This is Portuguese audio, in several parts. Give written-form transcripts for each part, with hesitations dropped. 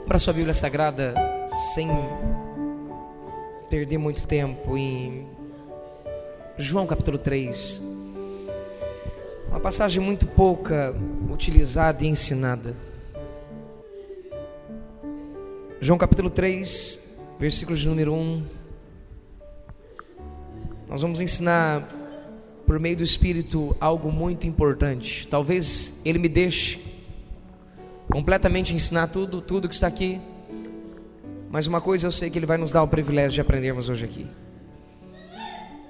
Abra sua Bíblia Sagrada sem perder muito tempo em João capítulo 3. Uma passagem muito pouca utilizada e ensinada. João capítulo 3, versículo de número 1. Nós vamos ensinar por meio do Espírito algo muito importante. Talvez Ele me deixe completamente ensinar tudo que está aqui, mas uma coisa eu sei que Ele vai nos dar o privilégio de aprendermos hoje aqui.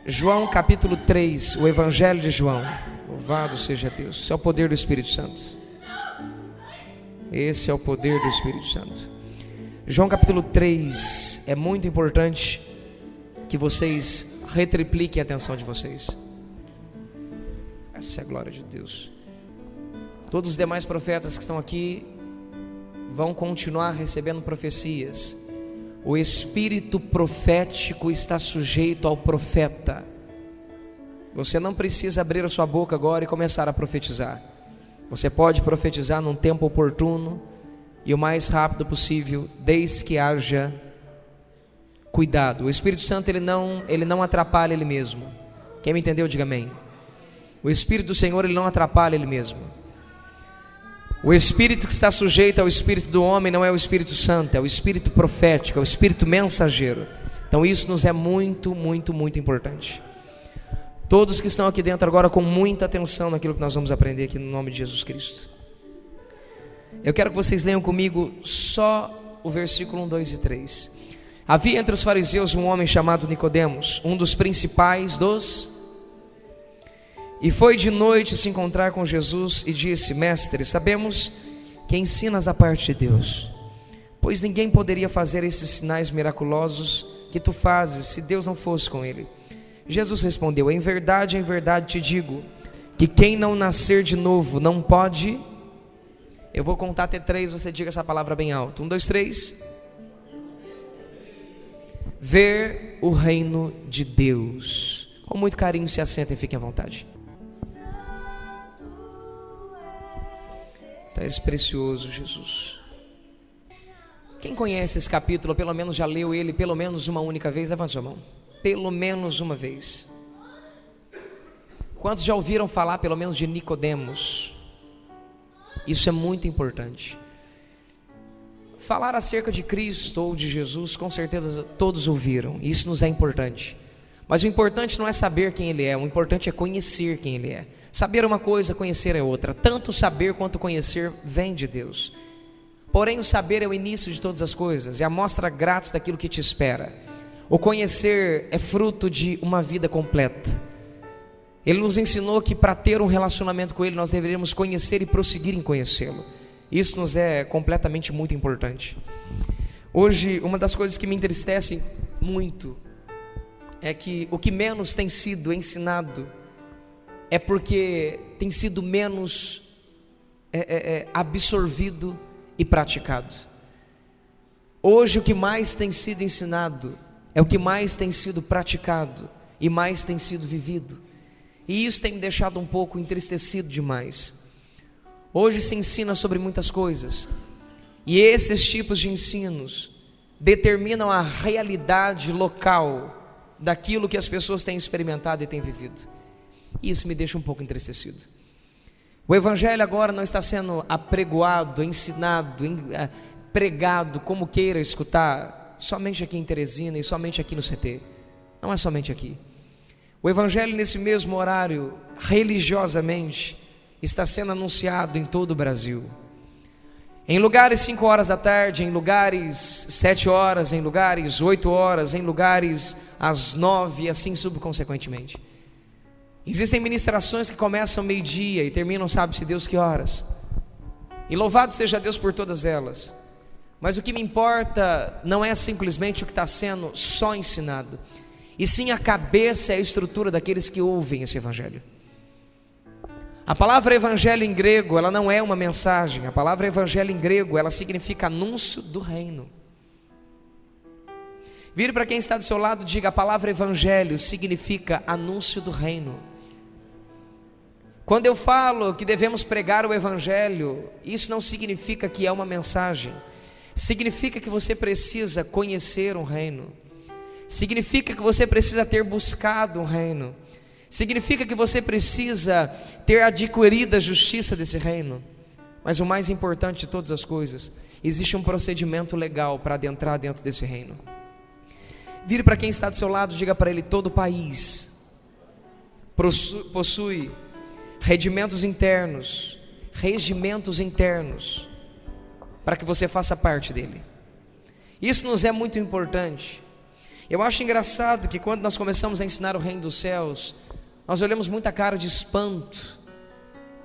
João capítulo 3, o Evangelho de João. Louvado seja Deus. Esse é o poder do Espírito Santo. Esse é o poder do Espírito Santo. João capítulo 3, é muito importante que vocês retripliquem a atenção de vocês. Essa é a glória de Deus. Todos os demais profetas que estão aqui vão continuar recebendo profecias. O espírito profético está sujeito ao profeta. Você não precisa abrir a sua boca agora e começar a profetizar. Você pode profetizar num tempo oportuno e o mais rápido possível, desde que haja cuidado. O Espírito Santo ele não atrapalha Ele mesmo. Quem me entendeu, diga amém. O Espírito do Senhor ele não atrapalha Ele mesmo. O Espírito que está sujeito ao Espírito do homem não é o Espírito Santo, é o Espírito profético, é o Espírito mensageiro. Então isso nos é muito, muito, muito importante. Todos que estão aqui dentro agora com muita atenção naquilo que nós vamos aprender aqui no nome de Jesus Cristo. Eu quero que vocês leiam comigo só o versículo 1, 2 e 3. Havia entre os fariseus um homem chamado Nicodemos, um dos principais dos... E foi de noite se encontrar com Jesus e disse: Mestre, sabemos que ensinas a parte de Deus, pois ninguém poderia fazer esses sinais miraculosos que tu fazes se Deus não fosse com ele. Jesus respondeu: em verdade te digo, que quem não nascer de novo não pode... Eu vou contar até 3, você diga essa palavra bem alto. 1, 2, 3. Ver o reino de Deus. Com muito carinho se assentem e fiquem à vontade. És precioso, Jesus. Quem conhece esse capítulo, ou pelo menos já leu ele pelo menos uma única vez, levante sua mão. Pelo menos uma vez. Quantos já ouviram falar pelo menos de Nicodemos? Isso é muito importante. Falar acerca de Cristo ou de Jesus, com certeza todos ouviram. Isso nos é importante. Mas o importante não é saber quem Ele é, o importante é conhecer quem Ele é. Saber uma coisa, conhecer é outra. Tanto saber quanto conhecer vem de Deus. Porém o saber é o início de todas as coisas, é a mostra grátis daquilo que te espera. O conhecer é fruto de uma vida completa. Ele nos ensinou que para ter um relacionamento com Ele nós deveríamos conhecer e prosseguir em conhecê-lo. Isso nos é completamente muito importante. Hoje uma das coisas que me entristece muito é que o que menos tem sido ensinado é porque tem sido menos absorvido e praticado. Hoje o que mais tem sido ensinado é o que mais tem sido praticado e mais tem sido vivido. E isso tem me deixado um pouco entristecido demais. Hoje se ensina sobre muitas coisas, e esses tipos de ensinos determinam a realidade local daquilo que as pessoas têm experimentado e têm vivido. Isso me deixa um pouco entristecido. O Evangelho agora não está sendo apregoado, ensinado, pregado, como queira escutar, somente aqui em Teresina e somente aqui no CT. Não é somente aqui. O Evangelho nesse mesmo horário, religiosamente, está sendo anunciado em todo o Brasil. Em lugares 5 horas da tarde, em lugares 7 horas, em lugares 8 horas, em lugares às 9 e assim subconsequentemente. Existem ministrações que começam meio-dia e terminam sabe-se Deus que horas. E louvado seja Deus por todas elas. Mas o que me importa não é simplesmente o que está sendo só ensinado, e sim a cabeça e a estrutura daqueles que ouvem esse Evangelho. A palavra Evangelho em grego, ela não é uma mensagem. A palavra Evangelho em grego, ela significa anúncio do reino. Vire para quem está do seu lado e diga: a palavra Evangelho significa anúncio do reino. Quando eu falo que devemos pregar o Evangelho, isso não significa que é uma mensagem. significa que você precisa conhecer um reino, significa que você precisa ter buscado um reino, significa que você precisa ter adquirido a justiça desse reino. Mas o mais importante de todas as coisas, existe um procedimento legal para adentrar dentro desse reino. Vire para quem está do seu lado, diga para ele: todo país possui regimentos internos para que você faça parte dele. Isso nos é muito importante. Eu acho engraçado que quando nós começamos a ensinar o reino dos céus, nós olhamos muita cara de espanto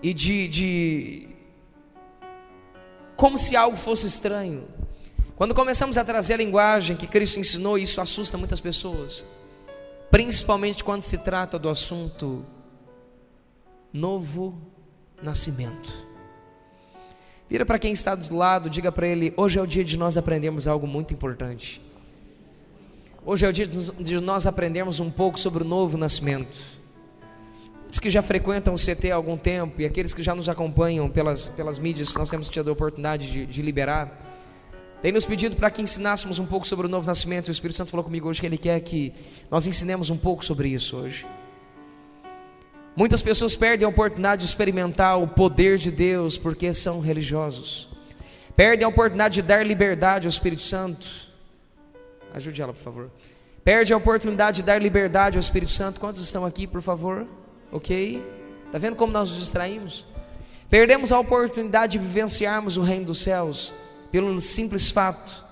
e como se algo fosse estranho. Quando começamos a trazer a linguagem que Cristo ensinou, isso assusta muitas pessoas, principalmente quando se trata do assunto novo nascimento. Vira para quem está do lado, diga para ele: hoje é o dia de nós aprendermos algo muito importante. Hoje é o dia de nós aprendermos um pouco sobre o novo nascimento. Muitos que já frequentam o CT há algum tempo, e aqueles que já nos acompanham pelas mídias que nós temos tido a oportunidade de liberar, tem nos pedido para que ensinássemos um pouco sobre o novo nascimento. O Espírito Santo falou comigo hoje que Ele quer que nós ensinemos um pouco sobre isso hoje. Muitas pessoas perdem a oportunidade de experimentar o poder de Deus porque são religiosos, perdem a oportunidade de dar liberdade ao Espírito Santo. Ajude ela, por favor. Perde a oportunidade de dar liberdade ao Espírito Santo. Quantos estão aqui, por favor? Ok? Está vendo como nós nos distraímos? Perdemos a oportunidade de vivenciarmos o reino dos céus pelo simples fato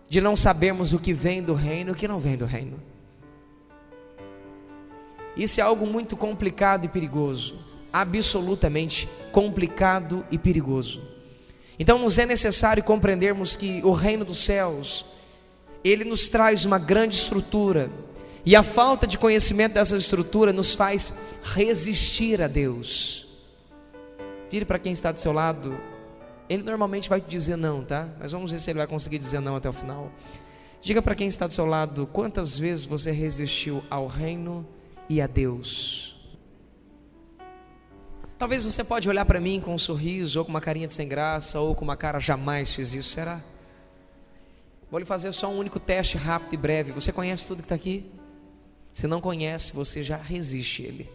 de não sabermos o que vem do reino e o que não vem do reino. Isso é algo muito complicado e perigoso, absolutamente complicado e perigoso. Então nos é necessário compreendermos que o reino dos céus, ele nos traz uma grande estrutura, e a falta de conhecimento dessa estrutura nos faz resistir a Deus. Vire para quem está do seu lado, ele normalmente vai te dizer não, tá? Mas vamos ver se ele vai conseguir dizer não até o final. Diga para quem está do seu lado: quantas vezes você resistiu ao reino e a Deus? Talvez você pode olhar para mim com um sorriso, ou com uma carinha de sem graça, ou com uma cara jamais fiz isso, será? Vou lhe fazer só um único teste rápido e breve. Você conhece tudo que está aqui? Se não conhece, você já resiste a Ele,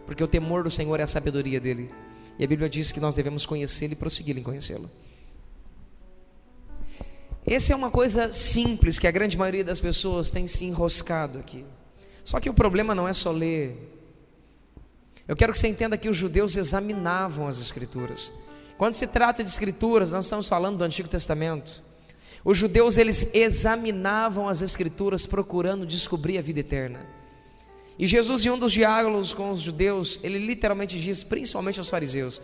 porque o temor do Senhor é a sabedoria dEle, e a Bíblia diz que nós devemos conhecê-lo e prosseguir em conhecê-lo. Essa é uma coisa simples que a grande maioria das pessoas tem se enroscado aqui. Só que o problema não é só ler. Eu quero que você entenda que os judeus examinavam as Escrituras. Quando se trata de Escrituras, nós estamos falando do Antigo Testamento. Os judeus, eles examinavam as Escrituras procurando descobrir a vida eterna. E Jesus, em um dos diálogos com os judeus, ele literalmente diz, principalmente aos fariseus: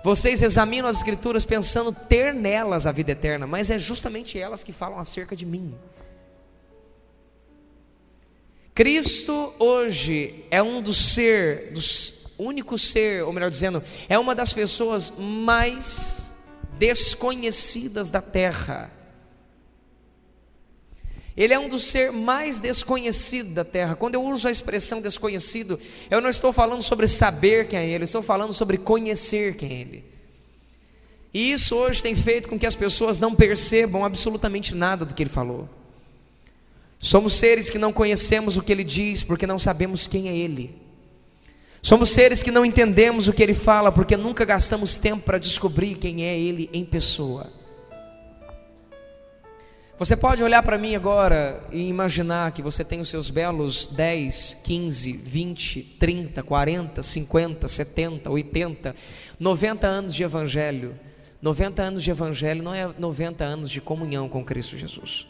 vocês examinam as Escrituras pensando ter nelas a vida eterna, mas é justamente elas que falam acerca de mim. Cristo hoje é único ser, ou melhor dizendo, é uma das pessoas mais desconhecidas da terra. Ele é um dos seres mais desconhecidos da terra. Quando eu uso a expressão desconhecido, eu não estou falando sobre saber quem é Ele, eu estou falando sobre conhecer quem é Ele. E isso hoje tem feito com que as pessoas não percebam absolutamente nada do que Ele falou. Somos seres que não conhecemos o que Ele diz, porque não sabemos quem é Ele. Somos seres que não entendemos o que Ele fala, porque nunca gastamos tempo para descobrir quem é Ele em pessoa. Você pode olhar para mim agora e imaginar que você tem os seus belos 10, 15, 20, 30, 40, 50, 70, 80, 90 anos de evangelho. 90 anos de evangelho não é 90 anos de comunhão com Cristo Jesus.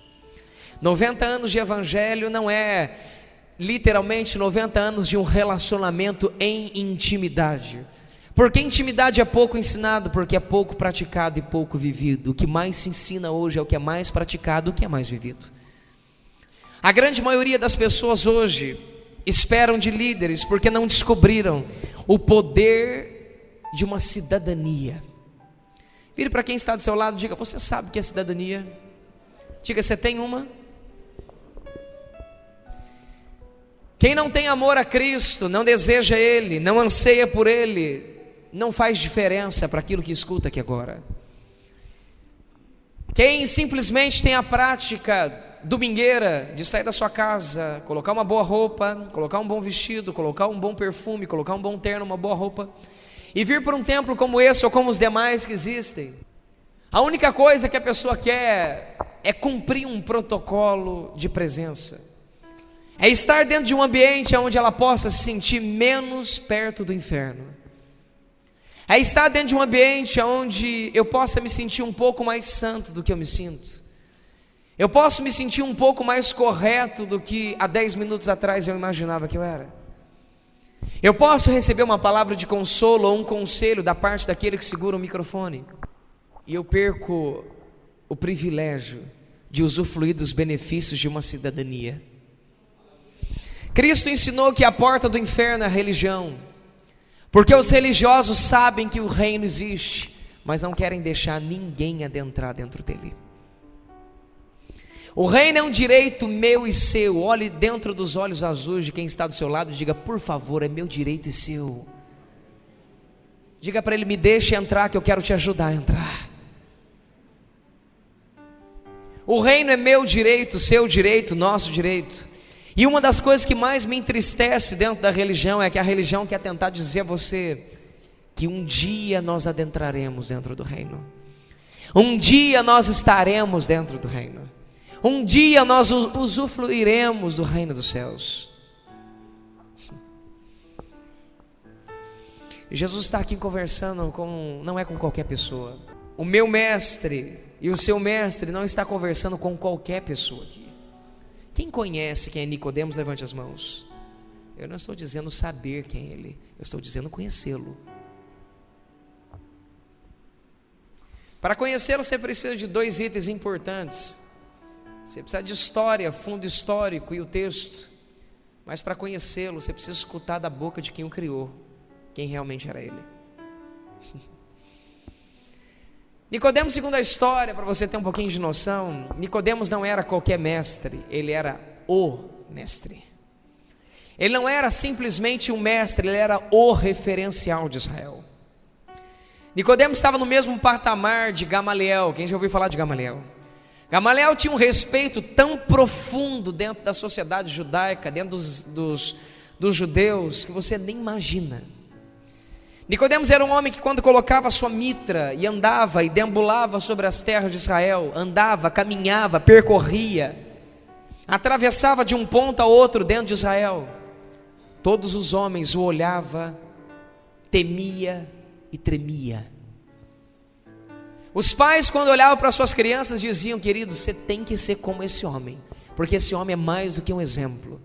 90 anos de evangelho não é literalmente 90 anos de um relacionamento em intimidade. Porque intimidade é pouco ensinado, porque é pouco praticado e pouco vivido. O que mais se ensina hoje é o que é mais praticado, o que é mais vivido. A grande maioria das pessoas hoje esperam de líderes porque não descobriram o poder de uma cidadania. Vire para quem está do seu lado e diga: você sabe o que é cidadania? Diga: você tem uma? Quem não tem amor a Cristo, não deseja Ele, não anseia por Ele, não faz diferença para aquilo que escuta aqui agora. Quem simplesmente tem a prática domingueira de sair da sua casa, colocar uma boa roupa, colocar um bom vestido, colocar um bom perfume, colocar um bom terno, uma boa roupa, e vir para um templo como esse ou como os demais que existem, a única coisa que a pessoa quer é cumprir um protocolo de presença, é estar dentro de um ambiente onde ela possa se sentir menos perto do inferno, é estar dentro de um ambiente onde eu possa me sentir um pouco mais santo do que eu me sinto, eu posso me sentir um pouco mais correto do que há 10 minutos atrás eu imaginava que eu era. Eu posso receber uma palavra de consolo ou um conselho da parte daquele que segura o microfone, e eu perco o privilégio de usufruir dos benefícios de uma cidadania. Cristo ensinou que a porta do inferno é a religião, porque os religiosos sabem que o reino existe, mas não querem deixar ninguém adentrar dentro dele. O reino é um direito meu e seu. Olhe dentro dos olhos azuis de quem está do seu lado e diga: por favor, é meu direito e seu. Diga para ele: me deixe entrar, que eu quero te ajudar a entrar. O reino é meu direito, seu direito, nosso direito. E uma das coisas que mais me entristece dentro da religião é que a religião quer tentar dizer a você que um dia nós adentraremos dentro do reino, um dia nós estaremos dentro do reino, um dia nós usufruiremos do reino dos céus. Jesus está aqui conversando não é com qualquer pessoa. O meu mestre e o seu mestre não está conversando com qualquer pessoa aqui. Quem conhece quem é Nicodemos, levante as mãos. Eu não estou dizendo saber quem é ele, eu estou dizendo conhecê-lo. Para conhecê-lo você precisa de 2 itens importantes. Você precisa de história, fundo histórico e o texto. Mas para conhecê-lo você precisa escutar da boca de quem o criou, quem realmente era ele. Nicodemos, segundo a história, para você ter um pouquinho de noção, Nicodemos não era qualquer mestre, ele era o mestre. Ele não era simplesmente um mestre, ele era o referencial de Israel. Nicodemos estava no mesmo patamar de Gamaliel. Quem já ouviu falar de Gamaliel? Gamaliel tinha um respeito tão profundo dentro da sociedade judaica, dentro dos judeus, que você nem imagina. Nicodemos era um homem que, quando colocava a sua mitra e andava e deambulava sobre as terras de Israel, andava, caminhava, percorria, atravessava de um ponto a outro dentro de Israel, todos os homens o olhavam, temia e tremia. Os pais, quando olhavam para suas crianças, diziam: querido, você tem que ser como esse homem, porque esse homem é mais do que um exemplo,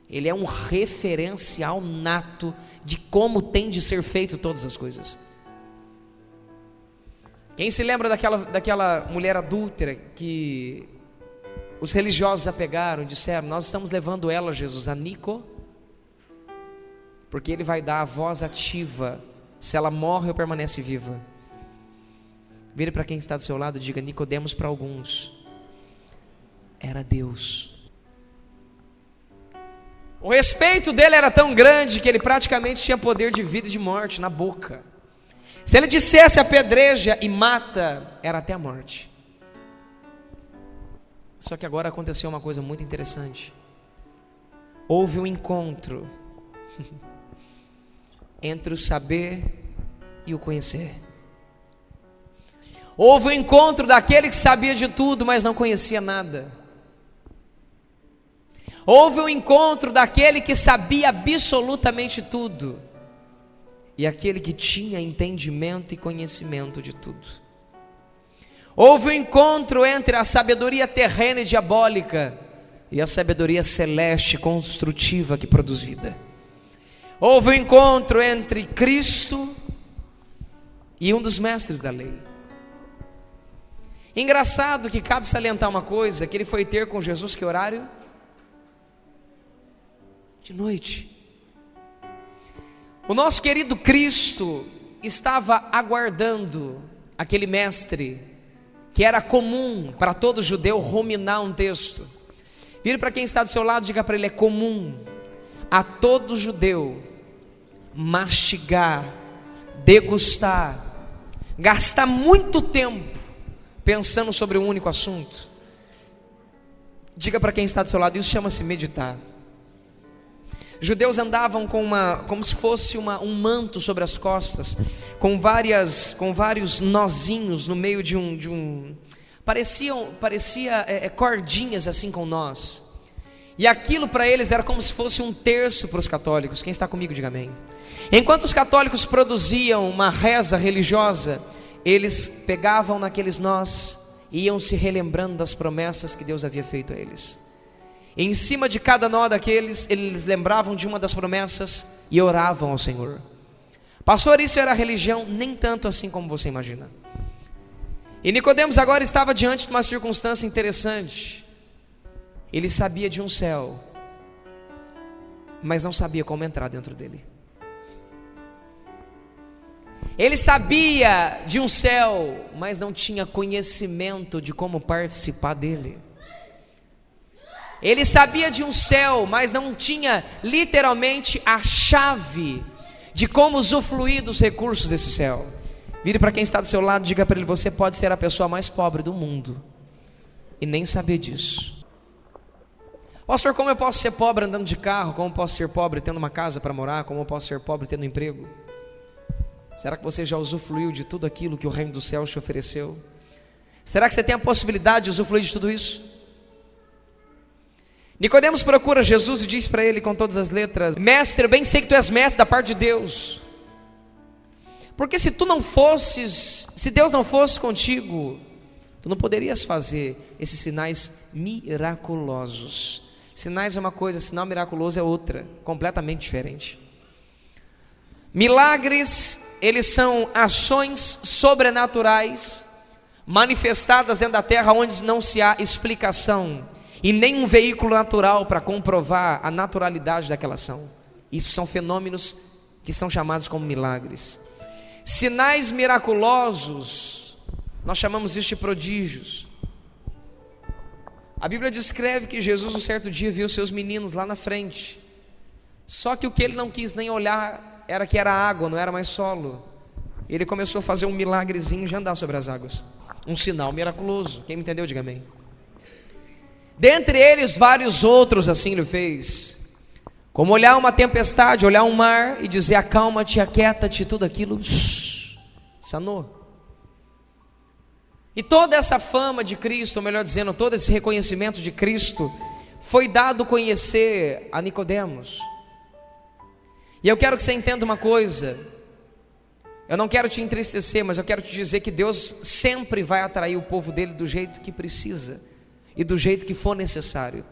ele é um referencial nato de como tem de ser feito todas as coisas. Quem se lembra daquela mulher adúltera que os religiosos a pegaram e disseram: nós estamos levando ela, Jesus, a Nico, porque ele vai dar a voz ativa se ela morre ou permanece viva. Vire para quem está do seu lado e diga: Nicodemos, para alguns, era Deus. O respeito dele era tão grande que ele praticamente tinha poder de vida e de morte na boca. Se ele dissesse apedreja e mata, era até a morte. Só que agora aconteceu uma coisa muito interessante. Houve um encontro entre o saber e o conhecer. Houve um encontro daquele que sabia de tudo, mas não conhecia nada. Houve um encontro daquele que sabia absolutamente tudo e aquele que tinha entendimento e conhecimento de tudo. Houve um encontro entre a sabedoria terrena e diabólica e a sabedoria celeste construtiva que produz vida. Houve um encontro entre Cristo e um dos mestres da lei. Engraçado que cabe salientar uma coisa, que ele foi ter com Jesus que horário? De noite. O nosso querido Cristo estava aguardando aquele mestre que era comum para todo judeu ruminar um texto. Vire para quem está do seu lado e diga para ele: é comum a todo judeu mastigar, degustar, gastar muito tempo pensando sobre um único assunto. Diga para quem está do seu lado, isso chama-se meditar. Judeus andavam como se fosse um manto sobre as costas, com vários nozinhos no meio de um parecia cordinhas assim com nós. E aquilo para eles era como se fosse um terço para os católicos. Quem está comigo, diga amém. Enquanto os católicos produziam uma reza religiosa, eles pegavam naqueles nós e iam se relembrando das promessas que Deus havia feito a eles. E em cima de cada nó daqueles, eles lembravam de uma das promessas e oravam ao Senhor. Pastor, isso era religião? Nem tanto assim como você imagina. E Nicodemos agora estava diante de uma circunstância interessante. Ele sabia de um céu, mas não sabia como entrar dentro dele. Ele sabia de um céu, mas não tinha conhecimento de como participar dele. Ele sabia de um céu, mas não tinha literalmente a chave de como usufruir dos recursos desse céu. Vire para quem está do seu lado, diga para ele: você pode ser a pessoa mais pobre do mundo e nem saber disso. Pastor, como eu posso ser pobre andando de carro? Como eu posso ser pobre tendo uma casa para morar? Como eu posso ser pobre tendo um emprego? Será que você já usufruiu de tudo aquilo que o reino do céu te ofereceu? Será que você tem a possibilidade de usufruir de tudo isso? Nicodemos procura Jesus e diz para ele com todas as letras: mestre, eu bem sei que tu és mestre da parte de Deus, porque se Deus não fosse contigo, tu não poderias fazer esses sinais miraculosos. Sinais é uma coisa, sinal miraculoso é outra, completamente diferente. Milagres, eles são ações sobrenaturais manifestadas dentro da terra onde não se há explicação e nem um veículo natural para comprovar a naturalidade daquela ação. Isso são fenômenos que são chamados como milagres. Sinais miraculosos, nós chamamos isso de prodígios. A Bíblia descreve que Jesus um certo dia viu seus meninos lá na frente, só que o que ele não quis nem olhar era que era água, não era mais solo. Ele começou a fazer um milagrezinho de andar sobre as águas, um sinal miraculoso. Quem me entendeu, diga amém. Dentre eles vários outros assim ele fez, como olhar uma tempestade, olhar um mar e dizer: acalma-te, aquieta-te, tudo aquilo sanou. E toda essa fama de Cristo, ou melhor dizendo, todo esse reconhecimento de Cristo foi dado conhecer a Nicodemos. E eu quero que você entenda uma coisa, eu não quero te entristecer, mas eu quero te dizer que Deus sempre vai atrair o povo dele do jeito que precisa e do jeito que for necessário.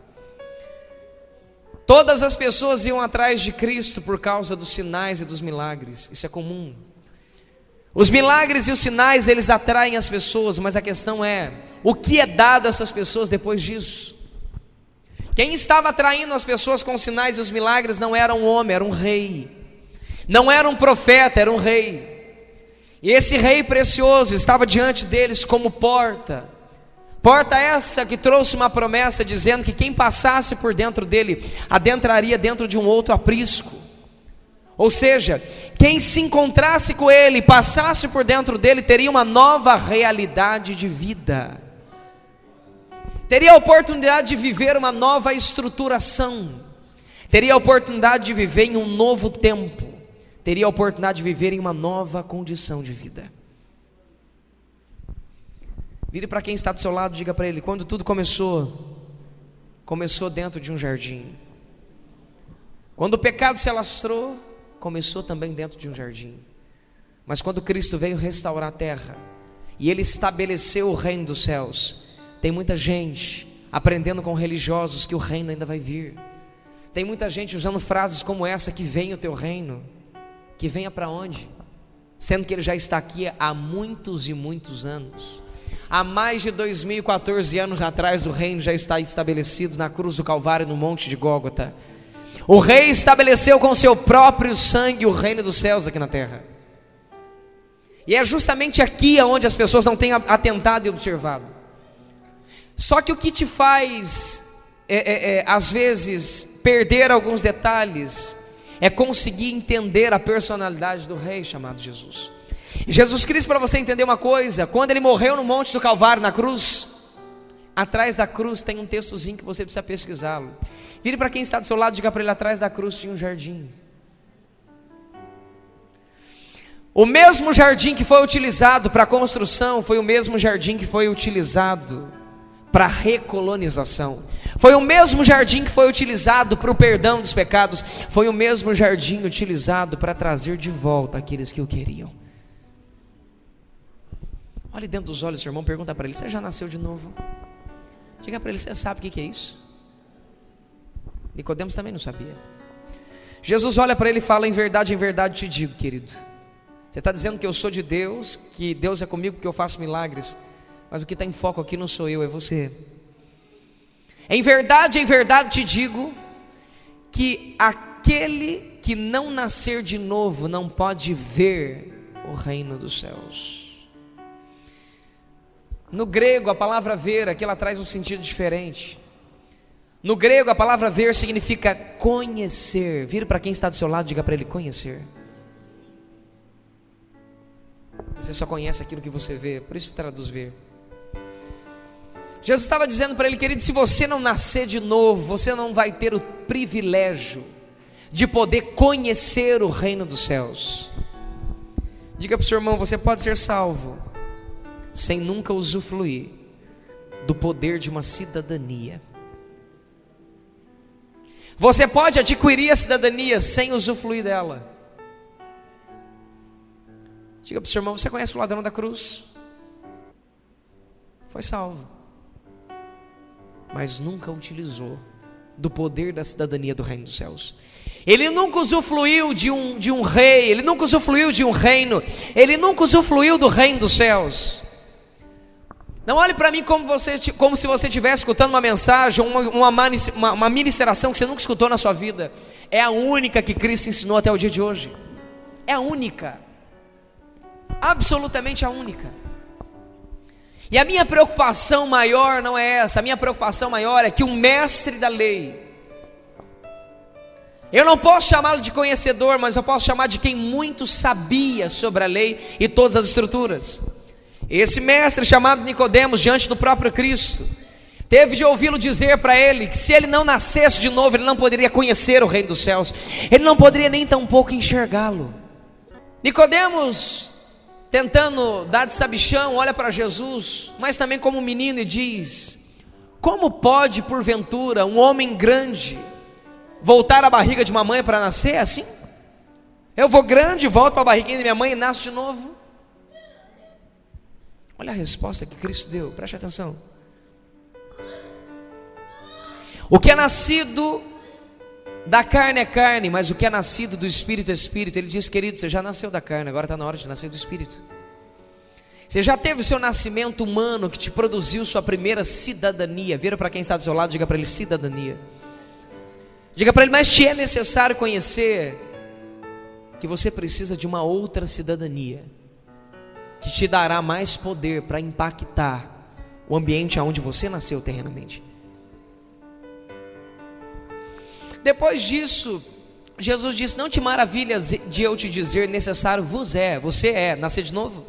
Todas as pessoas iam atrás de Cristo por causa dos sinais e dos milagres, isso é comum. Os milagres e os sinais, eles atraem as pessoas, mas a questão é, o que é dado a essas pessoas depois disso? Quem estava atraindo as pessoas com os sinais e os milagres não era um homem, era um rei. Não era um profeta, era um rei. E esse rei precioso estava diante deles como porta. Porta essa que trouxe uma promessa dizendo que quem passasse por dentro dele adentraria dentro de um outro aprisco. Ou seja, quem se encontrasse com ele, passasse por dentro dele, teria uma nova realidade de vida. Teria a oportunidade de viver uma nova estruturação. Teria a oportunidade de viver em um novo tempo. Teria a oportunidade de viver em uma nova condição de vida. Vire para quem está do seu lado, diga para ele: quando tudo começou dentro de um jardim. Quando o pecado se alastrou, começou também dentro de um jardim. Mas quando Cristo veio restaurar a terra e Ele estabeleceu o reino dos céus, tem muita gente aprendendo com religiosos que o reino ainda vai vir. Tem muita gente usando frases como essa: que venha o teu reino. Que venha para onde? Sendo que ele já está aqui há muitos e muitos anos. Há mais de 2014 anos atrás o reino já está estabelecido na cruz do Calvário, no monte de Gólgota. O rei estabeleceu com seu próprio sangue o reino dos céus aqui na terra. E é justamente aqui onde as pessoas não têm atentado e observado. Só que o que te faz às vezes perder alguns detalhes é conseguir entender a personalidade do rei chamado Jesus. Jesus Cristo, para você entender uma coisa, quando ele morreu no Monte do Calvário, na cruz, atrás da cruz tem um textozinho que você precisa pesquisá-lo. Vire para quem está do seu lado e diga para ele: atrás da cruz tinha um jardim. O mesmo jardim que foi utilizado para a construção foi o mesmo jardim que foi utilizado para a recolonização. Foi o mesmo jardim que foi utilizado para o perdão dos pecados. Foi o mesmo jardim utilizado para trazer de volta aqueles que o queriam. Olhe dentro dos olhos do seu irmão, pergunta para ele: você já nasceu de novo? Diga para ele: você sabe o que é isso? Nicodemos também não sabia. Jesus olha para ele e fala: em verdade te digo, querido, você está dizendo que eu sou de Deus, que Deus é comigo porque eu faço milagres, mas o que está em foco aqui não sou eu, é você. Em verdade te digo, que aquele que não nascer de novo não pode ver o reino dos céus. No grego, a palavra ver, aqui ela traz um sentido diferente. No grego, a palavra ver significa conhecer. Vira para quem está do seu lado e diga para ele: conhecer. Você só conhece aquilo que você vê, por isso traduz ver. Jesus estava dizendo para ele: querido, se você não nascer de novo, você não vai ter o privilégio de poder conhecer o reino dos céus. Diga para o seu irmão: você pode ser salvo sem nunca usufruir do poder de uma cidadania. Você pode adquirir a cidadania sem usufruir dela. Diga para o seu irmão: você conhece o ladrão da cruz? Foi salvo, mas nunca utilizou do poder da cidadania do reino dos céus. Ele nunca usufruiu de um rei, ele nunca usufruiu de um reino, ele nunca usufruiu do reino dos céus. Não olhe para mim como se você estivesse escutando uma mensagem, uma ministração que você nunca escutou na sua vida. É a única que Cristo ensinou até o dia de hoje. É a única, absolutamente a única. E a minha preocupação maior não é essa. A minha preocupação maior é que o mestre da lei, eu não posso chamá-lo de conhecedor, mas eu posso chamar de quem muito sabia sobre a lei e todas as estruturas. Esse mestre chamado Nicodemos, diante do próprio Cristo, teve de ouvi-lo dizer para ele que se ele não nascesse de novo, ele não poderia conhecer o reino dos céus, ele não poderia nem tampouco enxergá-lo. Nicodemos, tentando dar de sabichão, olha para Jesus, mas também como menino, e diz: como pode porventura um homem grande voltar à barriga de uma mãe para nascer? É assim? Eu vou grande, volto para a barriguinha da minha mãe e nasço de novo? Olha a resposta que Cristo deu, preste atenção. O que é nascido da carne é carne, mas o que é nascido do Espírito é Espírito. Ele diz: querido, você já nasceu da carne, agora está na hora de nascer do Espírito. Você já teve o seu nascimento humano que te produziu sua primeira cidadania. Vira para quem está do seu lado, diga para ele: cidadania. Diga para ele: mas te é necessário conhecer que você precisa de uma outra cidadania, que te dará mais poder para impactar o ambiente onde você nasceu terrenamente. Depois disso, Jesus disse: não te maravilhas de eu te dizer, necessário vos é, você é, nascer de novo.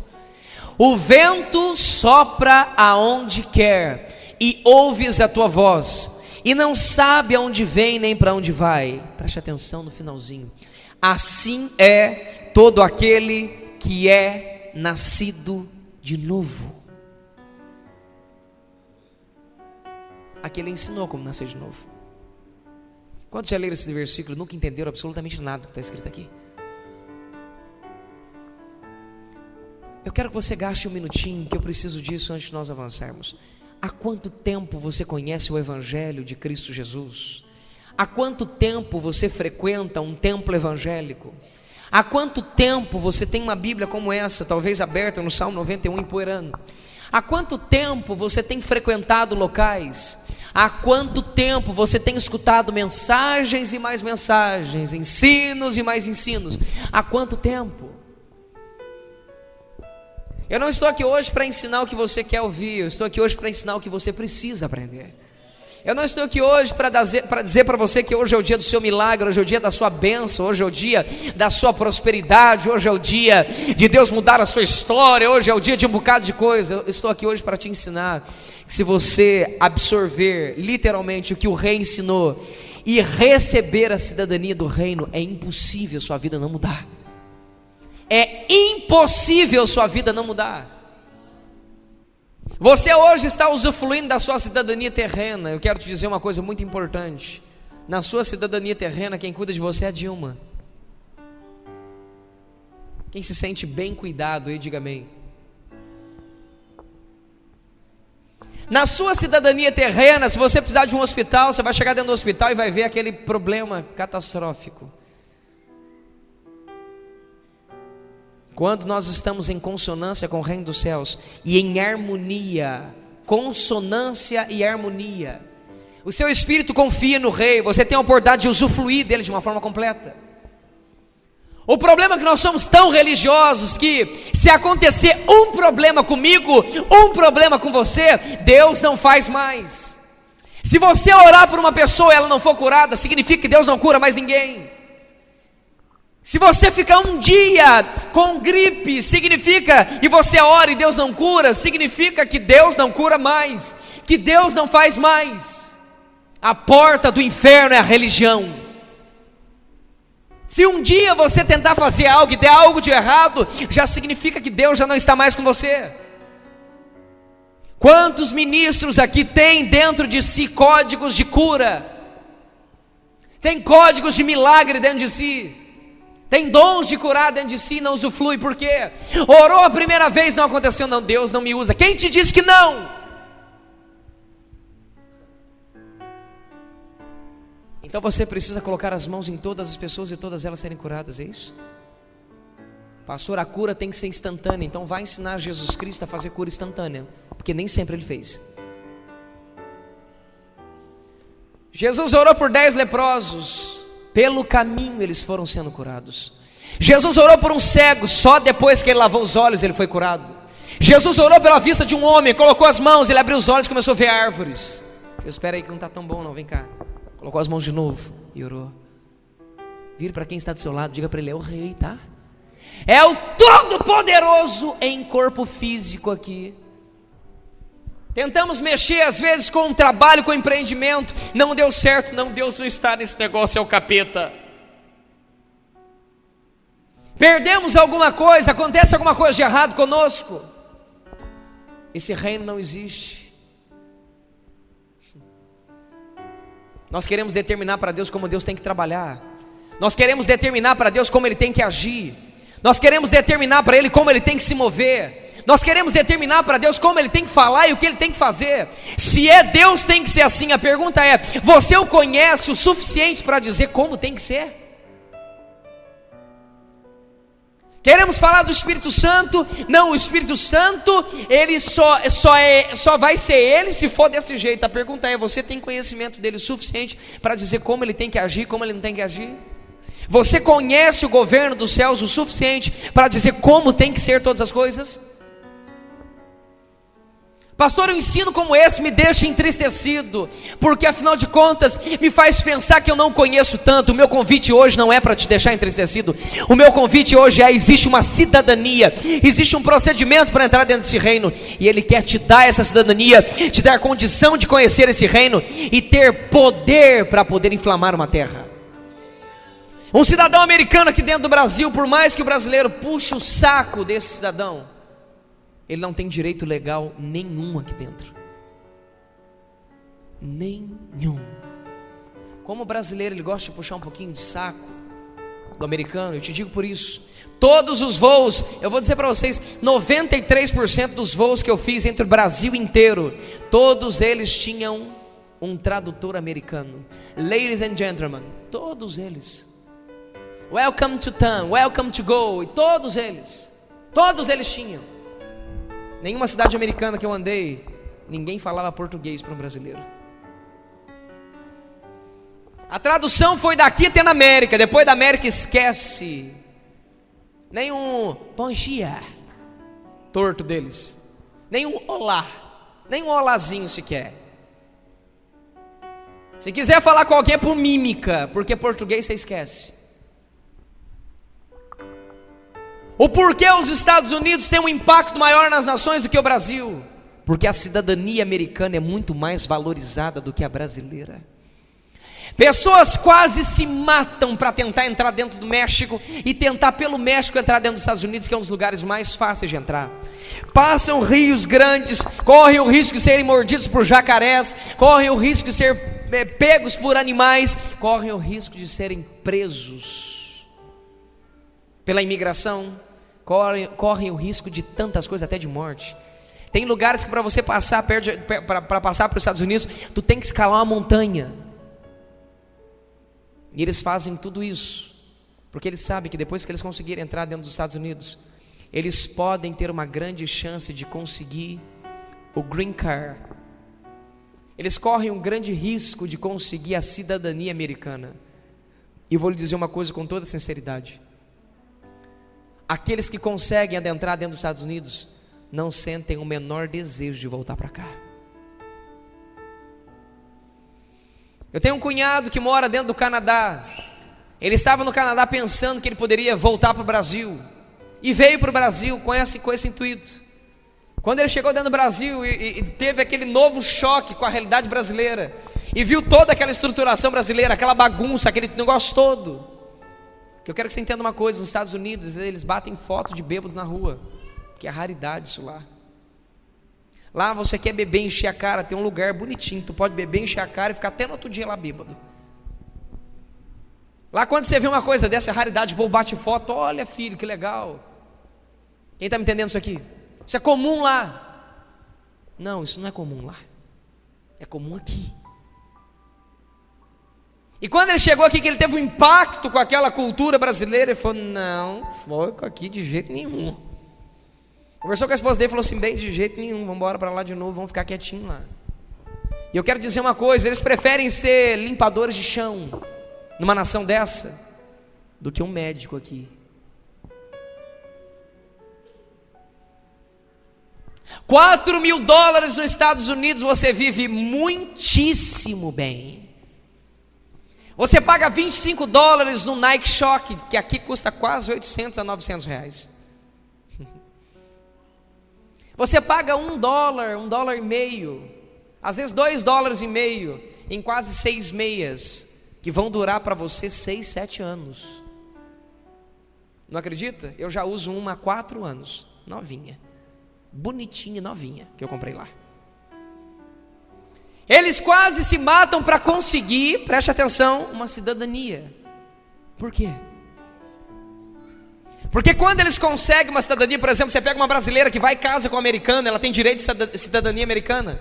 O vento sopra aonde quer, e ouves a tua voz, e não sabe aonde vem nem para onde vai. Preste atenção no finalzinho. Assim é todo aquele que é nascido de novo. Aqui ele ensinou como nascer de novo. Quantos já leram esse versículo e nunca entenderam absolutamente nada do que está escrito aqui? Eu quero que você gaste um minutinho, que eu preciso disso antes de nós avançarmos. Há quanto tempo você conhece o Evangelho de Cristo Jesus? Há quanto tempo você frequenta um templo evangélico? Há quanto tempo você tem uma Bíblia como essa, talvez aberta no Salmo 91 empoeirando? Há quanto tempo você tem frequentado locais? Há quanto tempo você tem escutado mensagens e mais mensagens, ensinos e mais ensinos? Há quanto tempo? Eu não estou aqui hoje para ensinar o que você quer ouvir, eu estou aqui hoje para ensinar o que você precisa aprender. Eu não estou aqui hoje para dizer para você que hoje é o dia do seu milagre, hoje é o dia da sua bênção, hoje é o dia da sua prosperidade, hoje é o dia de Deus mudar a sua história, hoje é o dia de um bocado de coisa. Eu estou aqui hoje para te ensinar que se você absorver literalmente o que o rei ensinou e receber a cidadania do reino, é impossível sua vida não mudar. É impossível sua vida não mudar. Você hoje está usufruindo da sua cidadania terrena. Eu quero te dizer uma coisa muito importante. Na sua cidadania terrena, quem cuida de você é a Dilma. Quem se sente bem cuidado aí, diga amém. Na sua cidadania terrena, se você precisar de um hospital, você vai chegar dentro do hospital e vai ver aquele problema catastrófico. Quando nós estamos em consonância com o reino dos céus e em harmonia, consonância e harmonia, o seu espírito confia no rei, você tem a oportunidade de usufruir dele de uma forma completa. O problema é que nós somos tão religiosos que se acontecer um problema comigo, um problema com você, Deus não faz mais. Se você orar por uma pessoa e ela não for curada, significa que Deus não cura mais ninguém. Se você ficar um dia com gripe, significa, e você ora e Deus não cura, significa que Deus não cura mais, que Deus não faz mais. A porta do inferno é a religião. Se um dia você tentar fazer algo e der algo de errado, já significa que Deus já não está mais com você. Quantos ministros aqui têm dentro de si códigos de cura? Tem códigos de milagre dentro de si? Tem dons de curar dentro de si, não usufrui, por quê? Orou a primeira vez, não aconteceu, não, Deus não me usa. Quem te disse que não? Então você precisa colocar as mãos em todas as pessoas e todas elas serem curadas, é isso? Pastor, a cura tem que ser instantânea, então vai ensinar Jesus Cristo a fazer cura instantânea, porque nem sempre ele fez. Jesus orou por 10 leprosos, pelo caminho eles foram sendo curados. Jesus orou por um cego, só depois que ele lavou os olhos ele foi curado. Jesus orou pela vista de um homem, colocou as mãos, ele abriu os olhos e começou a ver árvores. Espera aí que não está tão bom não, vem cá. Colocou as mãos de novo e orou. Vire para quem está do seu lado, diga para ele, é o rei, tá? É o Todo-Poderoso em corpo físico aqui. Tentamos mexer às vezes com o trabalho, com o empreendimento, não deu certo, não, Deus não está nesse negócio, é o capeta. Perdemos alguma coisa, acontece alguma coisa de errado conosco, esse reino não existe. Nós queremos determinar para Deus como Deus tem que trabalhar, nós queremos determinar para Deus como Ele tem que agir, nós queremos determinar para Ele como Ele tem que se mover, nós queremos determinar para Deus como Ele tem que falar e o que Ele tem que fazer. Se é Deus, tem que ser assim. A pergunta é, você o conhece o suficiente para dizer como tem que ser? Queremos falar do Espírito Santo? Não, o Espírito Santo, ele só vai ser Ele se for desse jeito. A pergunta é, você tem conhecimento dele o suficiente para dizer como Ele tem que agir, como Ele não tem que agir? Você conhece o governo dos céus o suficiente para dizer como tem que ser todas as coisas? Pastor, um ensino como esse me deixa entristecido, porque afinal de contas me faz pensar que eu não conheço tanto. O meu convite hoje não é para te deixar entristecido. O meu convite hoje é, existe uma cidadania, existe um procedimento para entrar dentro desse reino, e Ele quer te dar essa cidadania, te dar condição de conhecer esse reino e ter poder para poder inflamar uma terra. Um cidadão americano aqui dentro do Brasil, por mais que o brasileiro puxe o saco desse cidadão, ele não tem direito legal nenhum aqui dentro. Nenhum. Como brasileiro, ele gosta de puxar um pouquinho de saco do americano, eu te digo por isso. Todos os voos, eu vou dizer para vocês, 93% dos voos que eu fiz entre o Brasil inteiro, todos eles tinham um tradutor americano. Ladies and gentlemen, todos eles. Welcome to town, welcome to go, e todos eles tinham. Nenhuma cidade americana que eu andei, ninguém falava português para um brasileiro. A tradução foi daqui até na América, depois da América esquece. Nem um bom dia torto deles, nem um olá, nem um olazinho sequer. Se quiser falar com alguém é por mímica, porque português você esquece. O porquê os Estados Unidos têm um impacto maior nas nações do que o Brasil? Porque a cidadania americana é muito mais valorizada do que a brasileira. Pessoas quase se matam para tentar entrar dentro do México e tentar pelo México entrar dentro dos Estados Unidos, que é um dos lugares mais fáceis de entrar. Passam rios grandes, correm o risco de serem mordidos por jacarés, correm o risco de ser pegos por animais, correm o risco de serem presos pela imigração, correm o risco de tantas coisas, até de morte. Tem lugares que para você passar para passar para os Estados Unidos, tu tem que escalar uma montanha. E eles fazem tudo isso porque eles sabem que depois que eles conseguirem entrar dentro dos Estados Unidos, eles podem ter uma grande chance de conseguir o green card. Eles correm um grande risco de conseguir a cidadania americana. E vou lhe dizer uma coisa com toda sinceridade: aqueles que conseguem adentrar dentro dos Estados Unidos não sentem o menor desejo de voltar para cá. Eu tenho um cunhado que mora dentro do Canadá. Ele estava no Canadá pensando que ele poderia voltar para o Brasil, e veio para o Brasil com esse intuito. Quando ele chegou dentro do Brasil e teve aquele novo choque com a realidade brasileira, e viu toda aquela estruturação brasileira, aquela bagunça, aquele negócio todo, que eu quero que você entenda uma coisa: nos Estados Unidos eles batem foto de bêbado na rua, que é raridade isso lá. Lá você quer beber, encher a cara, tem um lugar bonitinho, tu pode beber, encher a cara e ficar até no outro dia lá bêbado. Lá quando você vê uma coisa dessa, é raridade, o povo bate foto, olha filho, que legal. Quem está me entendendo isso aqui? Isso é comum lá. Não, isso não é comum lá, é comum aqui. E quando ele chegou aqui, que ele teve um impacto com aquela cultura brasileira, ele falou: não, foco aqui de jeito nenhum. Conversou com a esposa dele e falou assim: bem, de jeito nenhum, vamos embora para lá de novo, vamos ficar quietinho lá. E eu quero dizer uma coisa: eles preferem ser limpadores de chão numa nação dessa do que um médico aqui. $4.000 nos Estados Unidos você vive muitíssimo bem. Você paga $25 no Nike Shock, que aqui custa quase $800 a $900. Você paga $1, $1,50, às vezes $2,50 em quase 6 meias, que vão durar para você 6, 7 anos. Não acredita? Eu já uso uma há 4 anos, novinha, bonitinha, novinha, que eu comprei lá. Eles quase se matam para conseguir, preste atenção, uma cidadania. Por quê? Porque quando eles conseguem uma cidadania, por exemplo, você pega uma brasileira que vai e casa com uma americana, ela tem direito de cidadania americana.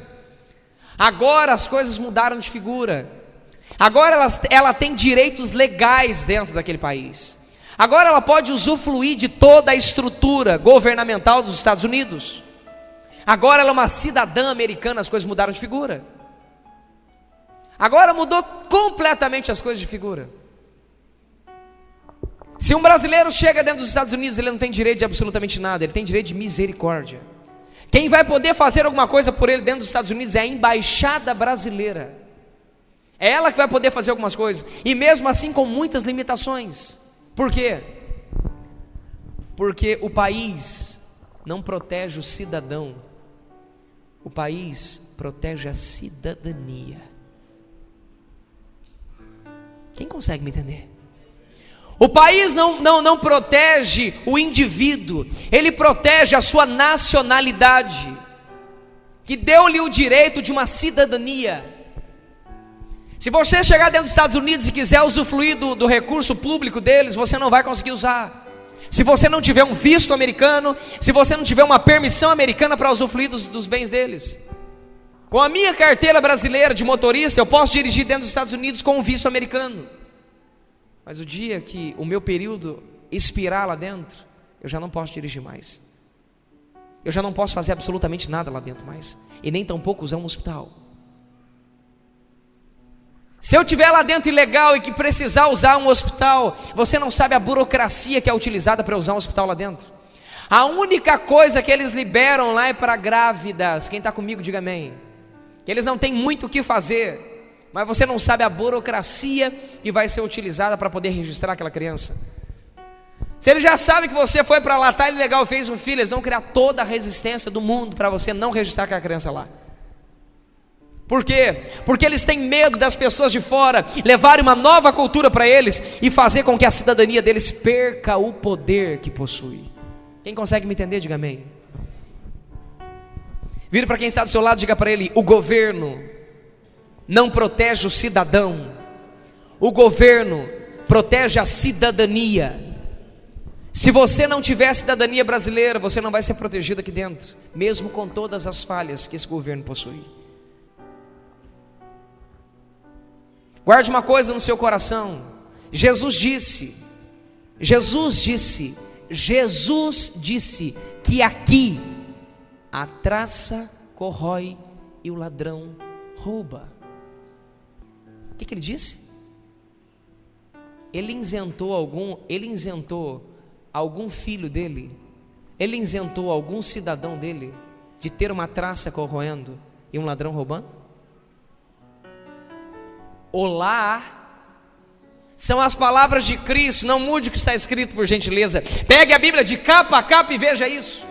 Agora as coisas mudaram de figura. Agora ela tem direitos legais dentro daquele país. Agora ela pode usufruir de toda a estrutura governamental dos Estados Unidos. Agora ela é uma cidadã americana, as coisas mudaram de figura. Agora mudou completamente as coisas de figura. Se um brasileiro chega dentro dos Estados Unidos, ele não tem direito de absolutamente nada, ele tem direito de misericórdia. Quem vai poder fazer alguma coisa por ele dentro dos Estados Unidos é a embaixada brasileira. É ela que vai poder fazer algumas coisas, e mesmo assim com muitas limitações. Por quê? Porque o país não protege o cidadão, o país protege a cidadania. Quem consegue me entender? O país não protege o indivíduo, ele protege a sua nacionalidade, que deu-lhe o direito de uma cidadania. Se você chegar dentro dos Estados Unidos e quiser usufruir do recurso público deles, você não vai conseguir usar. Se você não tiver um visto americano, se você não tiver uma permissão americana para usufruir dos bens deles. Com a minha carteira brasileira de motorista, eu posso dirigir dentro dos Estados Unidos com um visto americano. Mas o dia que o meu período expirar lá dentro, eu já não posso dirigir mais. Eu já não posso fazer absolutamente nada lá dentro mais. E nem tampouco usar um hospital. Se eu estiver lá dentro ilegal e que precisar usar um hospital, você não sabe a burocracia que é utilizada para usar um hospital lá dentro. A única coisa que eles liberam lá é para grávidas. Quem está comigo, diga amém. Que eles não têm muito o que fazer. mas você não sabe a burocracia que vai ser utilizada para poder registrar aquela criança. Se eles já sabem que você foi para lá, tá ilegal, fez um filho, eles vão criar toda a resistência do mundo para você não registrar aquela criança lá. Por quê? Porque eles têm medo das pessoas de fora levarem uma nova cultura para eles e fazer com que a cidadania deles perca o poder que possui. Quem consegue me entender, diga amém. Vire para quem está do seu lado, diga para ele: o governo não protege o cidadão, o governo protege a cidadania. Se você não tiver cidadania brasileira, você não vai ser protegido aqui dentro, mesmo com todas as falhas que esse governo possui. Guarde uma coisa no seu coração: Jesus disse que aqui a traça corrói e o ladrão rouba. O que ele disse? Ele isentou algum filho dele, ele isentou algum cidadão dele de ter uma traça corroendo e um ladrão roubando? Olá, são as palavras de Cristo. Não mude o que está escrito, por gentileza. Pegue a Bíblia de capa a capa e veja isso.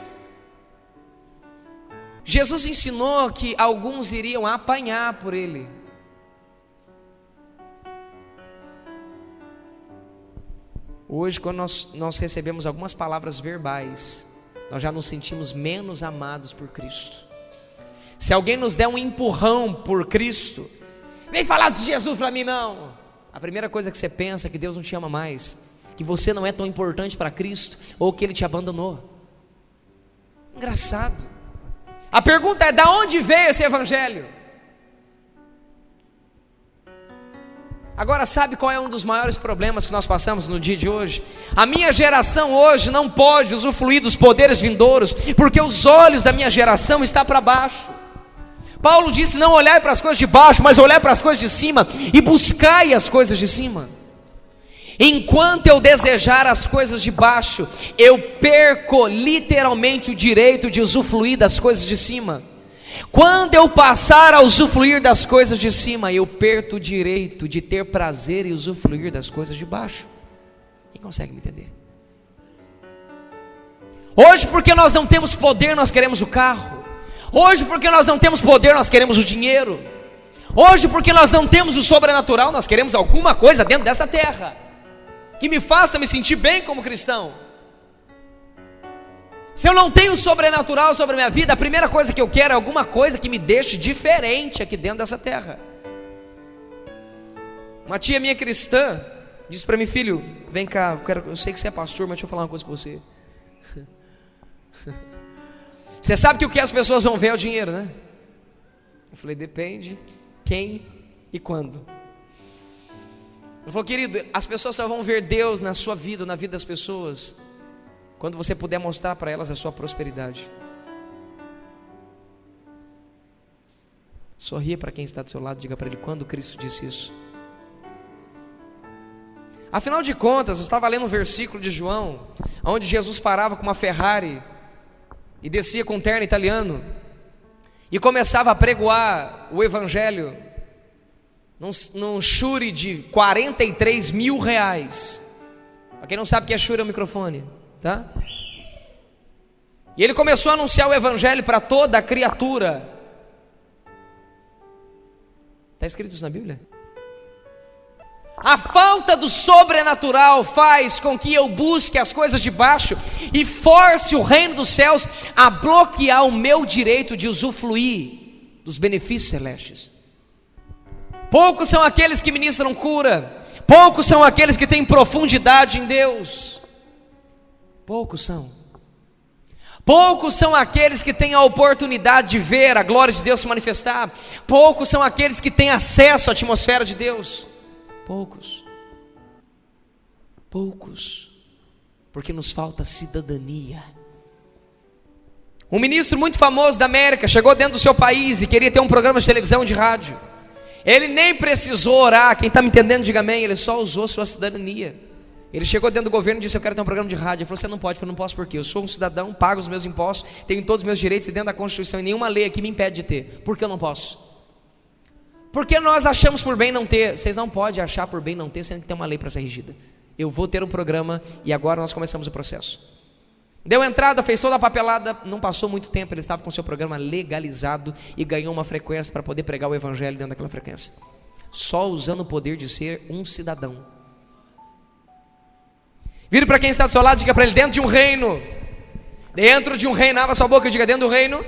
Jesus ensinou que alguns iriam apanhar por ele. Hoje, quando nós recebemos algumas palavras verbais, nós já nos sentimos menos amados por Cristo. Se alguém nos der um empurrão por Cristo, vem falar de Jesus para mim não. A primeira coisa que você pensa é que Deus não te ama mais, que você não é tão importante para Cristo, ou que Ele te abandonou. Engraçado. A pergunta é: da onde veio esse evangelho? Agora, sabe qual é um dos maiores problemas que nós passamos no dia de hoje? A minha geração hoje não pode usufruir dos poderes vindouros, porque os olhos da minha geração estão para baixo. Paulo disse: não olhai para as coisas de baixo, mas olhai para as coisas de cima, e buscai as coisas de cima. Enquanto eu desejar as coisas de baixo, eu perco literalmente o direito de usufruir das coisas de cima. Quando eu passar a usufruir das coisas de cima, eu perco o direito de ter prazer e usufruir das coisas de baixo. Quem consegue me entender? Hoje, porque nós não temos poder, nós queremos o carro. Hoje, porque nós não temos poder, nós queremos o dinheiro. Hoje, porque nós não temos o sobrenatural, nós queremos alguma coisa dentro dessa terra que me faça me sentir bem como cristão. Se eu não tenho o sobrenatural sobre a minha vida, a primeira coisa que eu quero é alguma coisa que me deixe diferente aqui dentro dessa terra. Uma tia minha cristã disse para mim: filho, vem cá, eu sei que você é pastor, mas deixa eu falar uma coisa com você. Você sabe que o que as pessoas vão ver é o dinheiro, né? Eu falei: depende quem e quando. Ele falou: querido, as pessoas só vão ver Deus na sua vida, na vida das pessoas, quando você puder mostrar para elas a sua prosperidade. Sorria para quem está do seu lado, diga para ele: quando Cristo disse isso? Afinal de contas, eu estava lendo um versículo de João, onde Jesus parava com uma Ferrari e descia com um terno italiano e começava a pregoar o evangelho num chure de 43 mil reais. Para quem não sabe o que é chure, é o microfone, tá? E ele começou a anunciar o evangelho para toda a criatura. Está escrito isso na Bíblia? A falta do sobrenatural faz com que eu busque as coisas de baixo e force o reino dos céus a bloquear o meu direito de usufruir dos benefícios celestes. Poucos são aqueles que ministram cura, poucos são aqueles que têm profundidade em Deus. Poucos são aqueles que têm a oportunidade de ver a glória de Deus se manifestar. Poucos são aqueles que têm acesso à atmosfera de Deus. Poucos, porque nos falta cidadania. Um ministro muito famoso da América chegou dentro do seu país e queria ter um programa de televisão e de rádio. Ele nem precisou orar, quem está me entendendo diga amém, ele só usou sua cidadania. Ele chegou dentro do governo e disse: eu quero ter um programa de rádio. Ele falou: você não pode. Eu falei: não posso por quê? Eu sou um cidadão, pago os meus impostos, tenho todos os meus direitos e dentro da Constituição, e nenhuma lei aqui me impede de ter. Por que eu não posso? Porque nós achamos por bem não ter. Vocês não podem achar por bem não ter, sendo que tem uma lei para ser regida. Eu vou ter um programa e agora nós começamos o processo. Deu entrada, fez toda a papelada, não passou muito tempo, ele estava com o seu programa legalizado e ganhou uma frequência para poder pregar o evangelho dentro daquela frequência. Só usando o poder de ser um cidadão. Vire para quem está do seu lado e diga para ele: dentro de um reino, abra sua boca e diga: dentro do reino,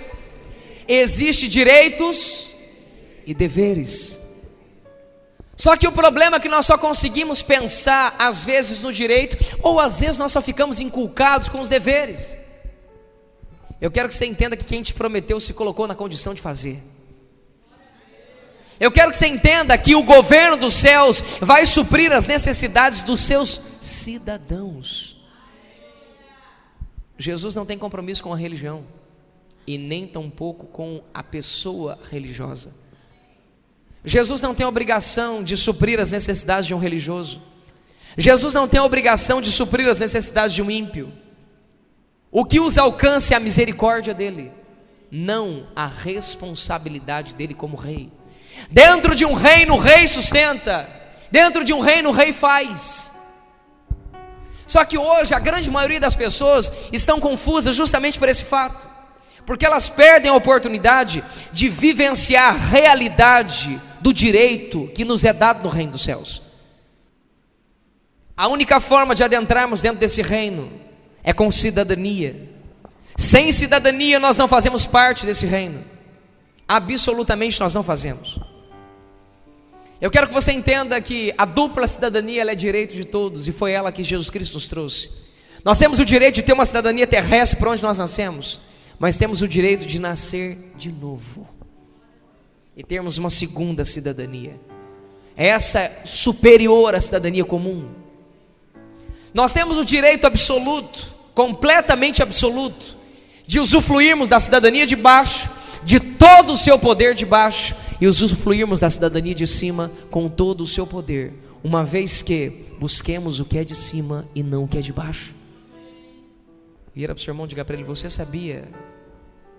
existe direitos e deveres. Só que o problema é que nós só conseguimos pensar às vezes no direito, ou às vezes nós só ficamos inculcados com os deveres. Eu quero que você entenda que quem te prometeu se colocou na condição de fazer. Eu quero que você entenda que o governo dos céus vai suprir as necessidades dos seus cidadãos. Jesus não tem compromisso com a religião, e nem tampouco com a pessoa religiosa. Jesus não tem a obrigação de suprir as necessidades de um religioso. Jesus não tem a obrigação de suprir as necessidades de um ímpio. O que os alcança é a misericórdia dele, não a responsabilidade dele como rei. Dentro de um reino o rei sustenta, dentro de um reino o rei faz. Só que hoje a grande maioria das pessoas estão confusas justamente por esse fato, porque elas perdem a oportunidade de vivenciar a realidade do direito que nos é dado no reino dos céus. A única forma de adentrarmos dentro desse reino é com cidadania. Sem cidadania nós não fazemos parte desse reino. Absolutamente nós não fazemos. Eu quero que você entenda que a dupla cidadania ela é direito de todos, e foi ela que Jesus Cristo nos trouxe. Nós temos o direito de ter uma cidadania terrestre por onde nós nascemos, mas temos o direito de nascer de novo e termos uma segunda cidadania. Essa é superior à cidadania comum. Nós temos o direito absoluto, completamente absoluto, de usufruirmos da cidadania de baixo, de todo o seu poder de baixo, e usufruirmos da cidadania de cima com todo o seu poder, uma vez que busquemos o que é de cima e não o que é de baixo. Vira para o seu irmão e diga para ele: você sabia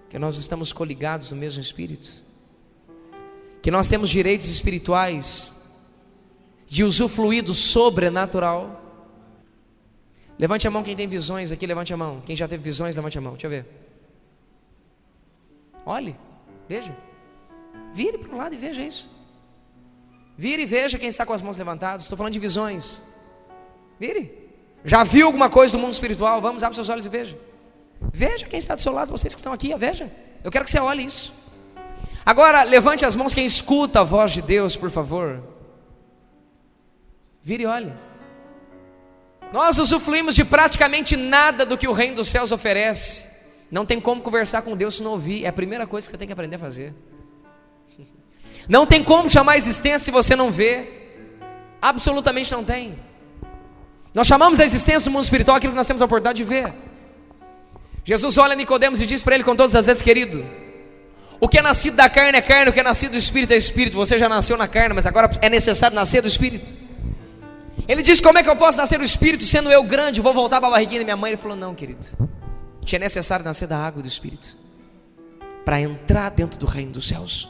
que nós estamos coligados no mesmo Espírito? Que nós temos direitos espirituais de usufruir do sobrenatural? Levante a mão quem tem visões aqui, levante a mão. Quem já teve visões, levante a mão, deixa eu ver. Olhe, veja. Vire para um lado e veja isso. Vire e veja quem está com as mãos levantadas. Estou falando de visões. Vire. Já viu alguma coisa do mundo espiritual? Vamos, abre seus olhos e veja. Veja quem está do seu lado, vocês que estão aqui, veja. Eu quero que você olhe isso. Agora, levante as mãos quem escuta a voz de Deus, por favor. Vire e olhe. Nós usufruímos de praticamente nada do que o reino dos céus oferece. Não tem como conversar com Deus se não ouvir. É a primeira coisa que você tem que aprender a fazer. Não tem como chamar a existência se você não vê. Absolutamente não tem. Nós chamamos a existência do mundo espiritual aquilo que nós temos a oportunidade de ver. Jesus olha Nicodemos e diz para ele com todas as vezes: querido, o que é nascido da carne é carne, o que é nascido do espírito é espírito. Você já nasceu na carne, mas agora é necessário nascer do espírito. Ele disse: como é que eu posso nascer do espírito sendo eu grande? Vou voltar para a barriguinha da minha mãe. Ele falou: não, querido, te é necessário nascer da água e do espírito para entrar dentro do reino dos céus,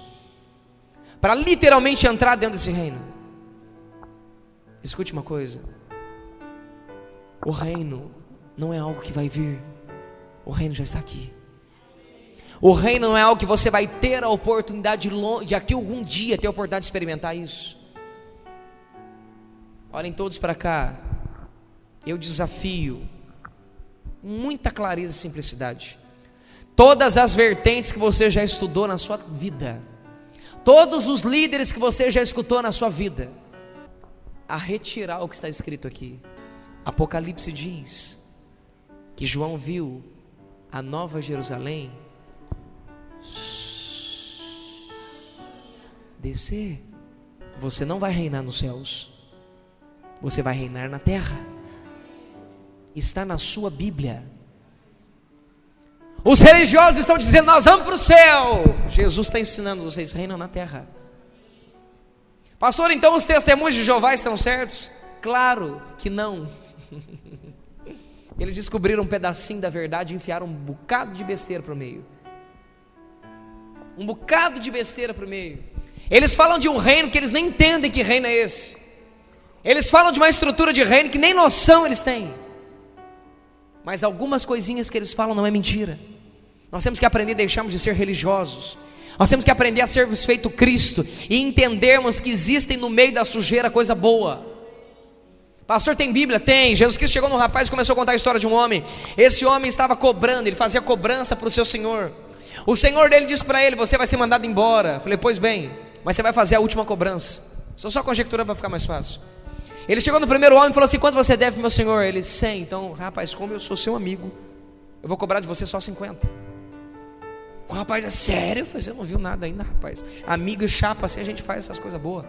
para literalmente entrar dentro desse reino. Escute uma coisa: o reino não é algo que vai vir, o reino já está aqui. O reino não é algo que você vai ter a oportunidade de aqui algum dia ter a oportunidade de experimentar isso. Olhem todos para cá. Eu desafio, muita clareza e simplicidade, todas as vertentes que você já estudou na sua vida, todos os líderes que você já escutou na sua vida, a retirar o que está escrito aqui. Apocalipse diz que João viu a nova Jerusalém descer. Você não vai reinar nos céus, você vai reinar na terra. Está na sua Bíblia. Os religiosos estão dizendo: nós vamos para o céu. Jesus está ensinando: vocês reinam na terra. Pastor, então os testemunhos de Jeová estão certos? Claro que não. Eles descobriram um pedacinho da verdade e enfiaram um bocado de besteira para o meio. Um bocado de besteira para o meio. Eles falam de um reino que eles nem entendem que reino é esse. Eles falam de uma estrutura de reino que nem noção eles têm. Mas algumas coisinhas que eles falam não é mentira. Nós temos que aprender a deixarmos de ser religiosos. Nós temos que aprender a sermos feito Cristo e entendermos que existem no meio da sujeira coisa boa. Pastor, tem Bíblia? Tem. Jesus Cristo chegou num rapaz e começou a contar a história de um homem. Esse homem estava cobrando, ele fazia cobrança para o seu senhor. O senhor dele disse para ele: você vai ser mandado embora. Eu falei: pois bem, mas você vai fazer a última cobrança. Estou só conjecturando para ficar mais fácil. Ele chegou no primeiro homem e falou assim: quanto você deve, meu senhor? Ele: 100. Então, rapaz, como eu sou seu amigo, eu vou cobrar de você só 50. O rapaz: é sério? Eu falei: você não viu nada ainda, rapaz. Amigo e chapa, assim a gente faz essas coisas boas.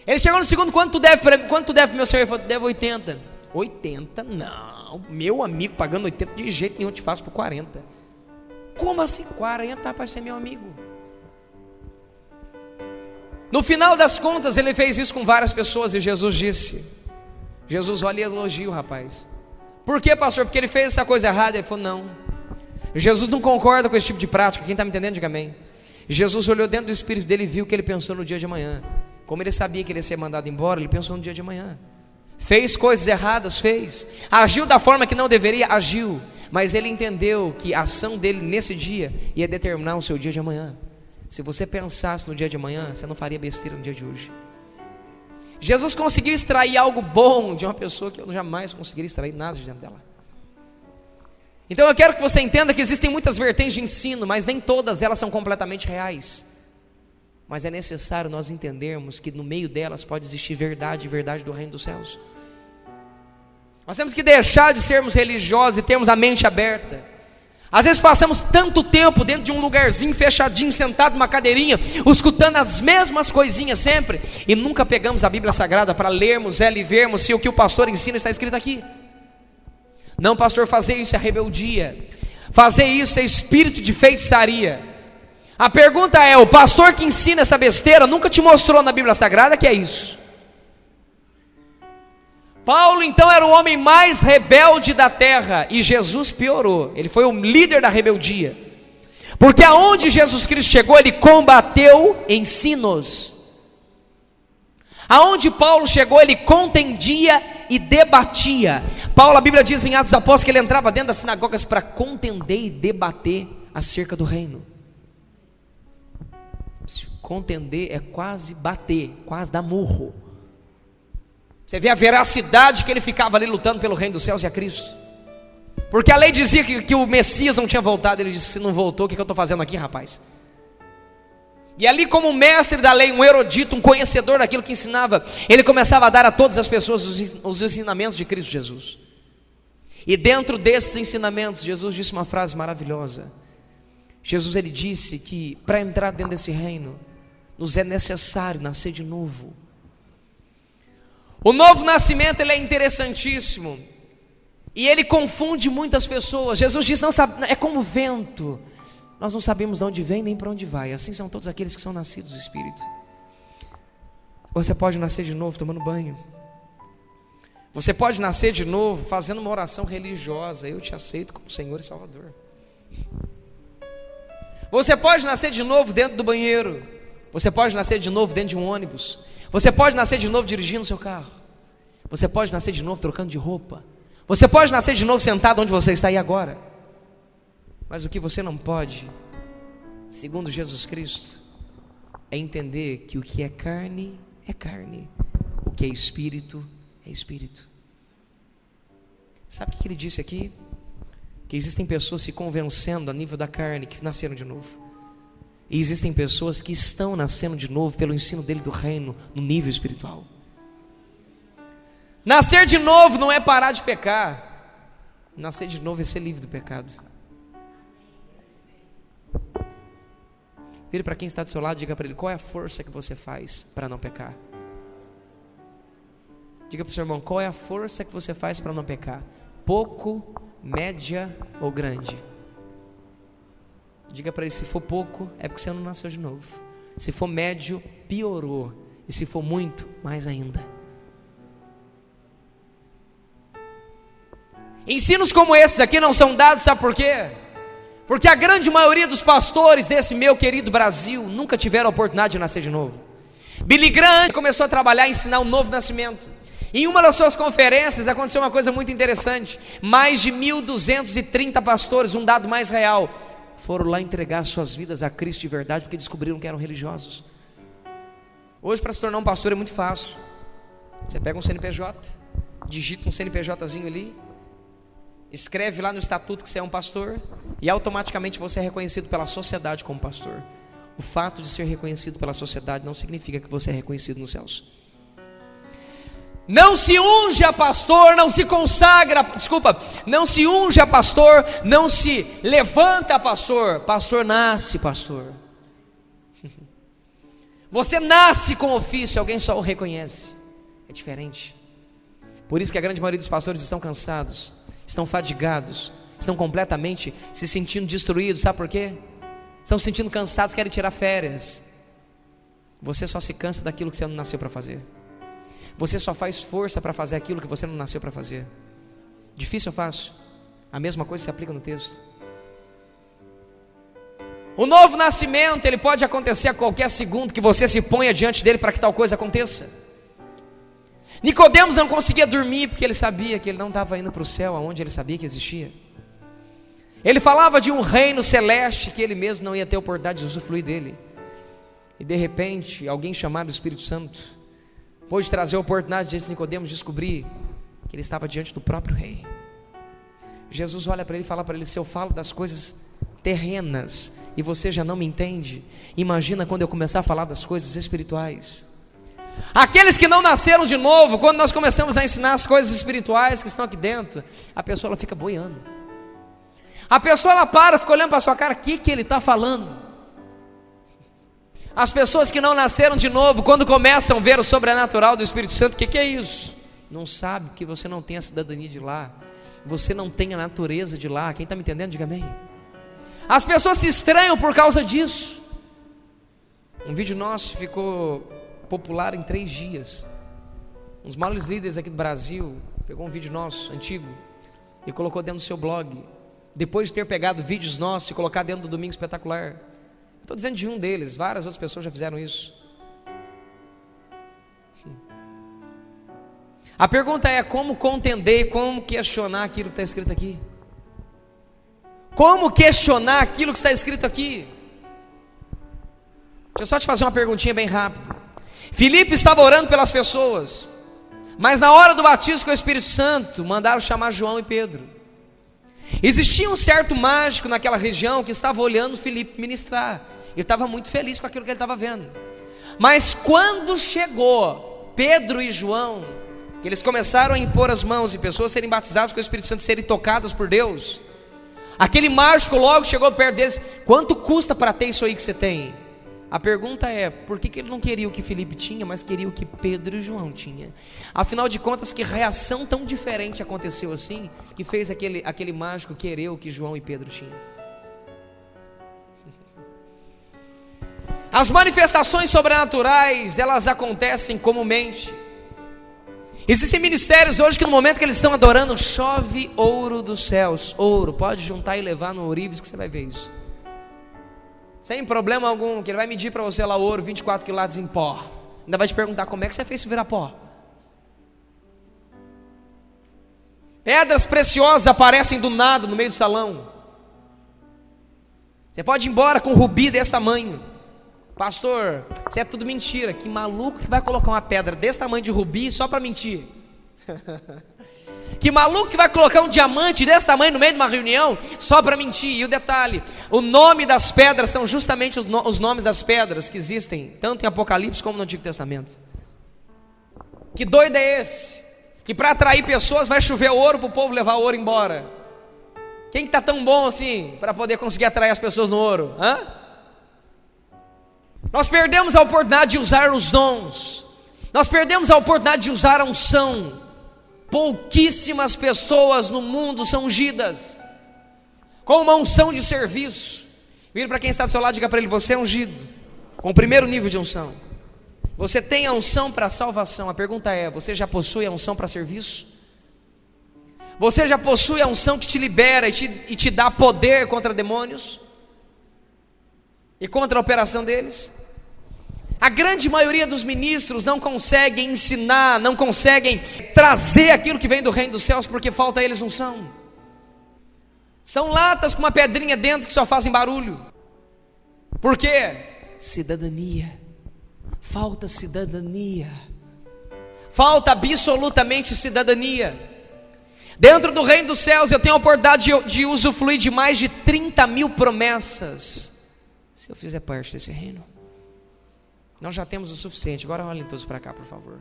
Ele chegou no segundo: quanto tu deve, meu senhor? Ele falou: devo 80. 80? Não, meu amigo pagando 80 de jeito nenhum, eu te faço por 40. Como assim 40, rapaz, você é meu amigo? No final das contas, ele fez isso com várias pessoas e Jesus disse: Jesus olha e elogia o rapaz. Por que, pastor? Porque ele fez essa coisa errada? Ele falou: não. Jesus não concorda com esse tipo de prática. Quem está me entendendo, diga amém. Jesus olhou dentro do espírito dele e viu o que ele pensou no dia de amanhã. Como ele sabia que ele ia ser mandado embora, ele pensou no dia de amanhã. Fez coisas erradas, fez. Agiu da forma que não deveria, agiu. Mas ele entendeu que a ação dele nesse dia ia determinar o seu dia de amanhã. Se você pensasse no dia de amanhã, você não faria besteira no dia de hoje. Jesus conseguiu extrair algo bom de uma pessoa que eu jamais conseguiria extrair nada de dentro dela. Então eu quero que você entenda que existem muitas vertentes de ensino, mas nem todas elas são completamente reais. Mas é necessário nós entendermos que no meio delas pode existir verdade, verdade do reino dos céus. Nós temos que deixar de sermos religiosos e termos a mente aberta. Às vezes passamos tanto tempo dentro de um lugarzinho fechadinho, sentado numa cadeirinha, escutando as mesmas coisinhas sempre, e nunca pegamos a Bíblia Sagrada para lermos ela e vermos se o que o pastor ensina está escrito aqui. Não, pastor, fazer isso é rebeldia. Fazer isso é espírito de feitiçaria. A pergunta é: o pastor que ensina essa besteira nunca te mostrou na Bíblia Sagrada que é isso? Paulo então era o homem mais rebelde da terra, e Jesus piorou. Ele foi o líder da rebeldia, porque aonde Jesus Cristo chegou, ele combateu ensinos. Aonde Paulo chegou, ele contendia e debatia. Paulo, a Bíblia diz em Atos dos Apóstolos que ele entrava dentro das sinagogas para contender e debater acerca do reino. Contender é quase bater, quase dar murro. Você vê a veracidade que ele ficava ali lutando pelo reino dos céus e a Cristo. Porque a lei dizia que o Messias não tinha voltado. Ele disse: se não voltou, o que eu estou fazendo aqui, rapaz? E ali, como mestre da lei, um erudito, um conhecedor daquilo que ensinava, ele começava a dar a todas as pessoas os ensinamentos de Cristo Jesus. E dentro desses ensinamentos, Jesus disse uma frase maravilhosa. Jesus, ele disse que para entrar dentro desse reino, nos é necessário nascer de novo. O novo nascimento, ele é interessantíssimo, e ele confunde muitas pessoas. Jesus diz: não sabe, é como vento. Nós não sabemos de onde vem nem para onde vai. Assim são todos aqueles que são nascidos do Espírito. Você pode nascer de novo tomando banho. Você pode nascer de novo fazendo uma oração religiosa: eu te aceito como Senhor e Salvador. Você pode nascer de novo dentro do banheiro. Você pode nascer de novo dentro de um ônibus. Você pode nascer de novo dirigindo seu carro. Você pode nascer de novo trocando de roupa. Você pode nascer de novo sentado onde você está aí agora. Mas o que você não pode, segundo Jesus Cristo, é entender que o que é carne, o que é espírito, é espírito. Sabe o que ele disse aqui? Que existem pessoas se convencendo a nível da carne que nasceram de novo, e existem pessoas que estão nascendo de novo pelo ensino dele do reino no nível espiritual. Nascer de novo não é parar de pecar. Nascer de novo é ser livre do pecado. Vire para quem está do seu lado e diga para ele: qual é a força que você faz para não pecar? Diga para o seu irmão: qual é a força que você faz para não pecar? Pouco, média ou grande? Diga para ele: se for pouco, é porque você não nasceu de novo. Se for médio, piorou. E se for muito, mais ainda. Ensinos como esses aqui não são dados, sabe por quê? Porque a grande maioria dos pastores desse meu querido Brasil nunca tiveram a oportunidade de nascer de novo. Billy Graham começou a trabalhar e ensinar o novo nascimento. Em uma das suas conferências aconteceu uma coisa muito interessante. Mais de 1.230 pastores, um dado mais real, foram lá entregar suas vidas a Cristo de verdade, porque descobriram que eram religiosos. Hoje, para se tornar um pastor é muito fácil. Você pega um CNPJ, digita um CNPJzinho ali, escreve lá no estatuto que você é um pastor, e automaticamente você é reconhecido pela sociedade como pastor. O fato de ser reconhecido pela sociedade não significa que você é reconhecido nos céus. Não se unge a pastor, não se consagra, não se unge a pastor, não se levanta a pastor. Pastor nasce pastor. Você nasce com ofício, alguém só o reconhece. É diferente. Por isso que a grande maioria dos pastores estão cansados, estão fadigados, estão completamente se sentindo destruídos. Sabe por quê? Estão se sentindo cansados, querem tirar férias. Você só se cansa daquilo que você não nasceu para fazer. Você só faz força para fazer aquilo que você não nasceu para fazer. Difícil ou fácil? A mesma coisa se aplica no texto. O novo nascimento, ele pode acontecer a qualquer segundo que você se ponha diante dele para que tal coisa aconteça. Nicodemos não conseguia dormir porque ele sabia que ele não estava indo para o céu, aonde ele sabia que existia. Ele falava de um reino celeste que ele mesmo não ia ter a oportunidade de usufruir dele. E de repente, alguém chamado Espírito Santo pôde trazer a oportunidade de Nicodemos descobrir que ele estava diante do próprio rei. Jesus olha para ele e fala para ele: se eu falo das coisas terrenas e você já não me entende, imagina quando eu começar a falar das coisas espirituais. Aqueles que não nasceram de novo, quando nós começamos a ensinar as coisas espirituais que estão aqui dentro, a pessoa ela fica boiando. A pessoa ela para, fica olhando para a sua cara, o que ele está falando? As pessoas que não nasceram de novo, quando começam a ver o sobrenatural do Espírito Santo, o que é isso? Não sabe que você não tem a cidadania de lá, você não tem a natureza de lá. Quem está me entendendo, diga amém. As pessoas se estranham por causa disso. Um vídeo nosso ficou popular em 3 dias. Um dos maiores líderes aqui do Brasil pegou um vídeo nosso, antigo, e colocou dentro do seu blog. Depois de ter pegado vídeos nossos e colocar dentro do Domingo Espetacular. Estou dizendo de um deles, várias outras pessoas já fizeram isso. A pergunta é: como contender, como questionar aquilo que está escrito aqui? Como questionar aquilo que está escrito aqui? Deixa eu só te fazer uma perguntinha bem rápida. Filipe estava orando pelas pessoas, mas na hora do batismo com o Espírito Santo, mandaram chamar João e Pedro. Existia um certo mágico naquela região que estava olhando Filipe ministrar. Ele estava muito feliz com aquilo que ele estava vendo. Mas quando chegou Pedro e João, que eles começaram a impor as mãos e pessoas serem batizadas com o Espírito Santo, serem tocadas por Deus, aquele mágico logo chegou perto deles: quanto custa para ter isso aí que você tem? A pergunta é: por que ele não queria o que Filipe tinha, mas queria o que Pedro e João tinham? Afinal de contas, que reação tão diferente aconteceu assim, que fez aquele mágico querer o que João e Pedro tinham? As manifestações sobrenaturais, elas acontecem comumente. Existem ministérios hoje que no momento que eles estão adorando, chove ouro dos céus. Ouro, pode juntar e levar no ourives que você vai ver isso. Sem problema algum, que ele vai medir para você lá ouro, 24 quilates em pó. Ainda vai te perguntar: como é que você fez isso virar pó? Pedras preciosas aparecem do nada no meio do salão. Você pode ir embora com um rubi desse tamanho. Pastor, isso é tudo mentira. Que maluco que vai colocar uma pedra desse tamanho de rubi só para mentir? Que maluco que vai colocar um diamante desse tamanho no meio de uma reunião só para mentir? E o detalhe: o nome das pedras são justamente os nomes das pedras que existem tanto em Apocalipse como no Antigo Testamento. Que doido é esse? Que para atrair pessoas vai chover ouro para o povo levar ouro embora. Quem que está tão bom assim para poder conseguir atrair as pessoas no ouro? Nós perdemos a oportunidade de usar os dons. Nós perdemos a oportunidade de usar a unção. Pouquíssimas pessoas no mundo são ungidas com uma unção de serviço. Vira para quem está do seu lado e diga para ele: você é ungido com o primeiro nível de unção. Você tem a unção para a salvação. A pergunta é: você já possui a unção para serviço? Você já possui a unção que te libera e te dá poder contra demônios e contra a operação deles? A grande maioria dos ministros não conseguem ensinar, não conseguem trazer aquilo que vem do reino dos céus, porque falta a eles unção. São latas com uma pedrinha dentro que só fazem barulho. Por quê? Cidadania. Falta cidadania. Falta absolutamente cidadania. Dentro do reino dos céus eu tenho a oportunidade de usufruir de mais de 30 mil promessas, se eu fizer parte desse reino. Nós já temos o suficiente. Agora olhem todos para cá, por favor.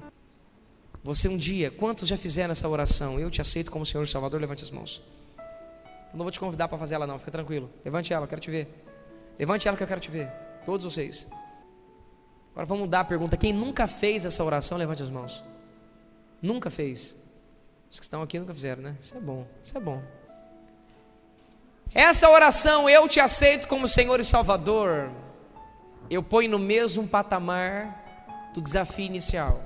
Você um dia, quantos já fizeram essa oração? Eu te aceito como Senhor e Salvador. Levante as mãos. Eu não vou te convidar para fazer ela não, fica tranquilo. Levante ela, eu quero te ver. Levante ela que eu quero te ver. Todos vocês. Agora vamos mudar a pergunta. Quem nunca fez essa oração, levante as mãos. Nunca fez. Os que estão aqui nunca fizeram, né? Isso é bom, isso é bom. Essa oração, eu te aceito como Senhor e Salvador, eu ponho no mesmo patamar do desafio inicial.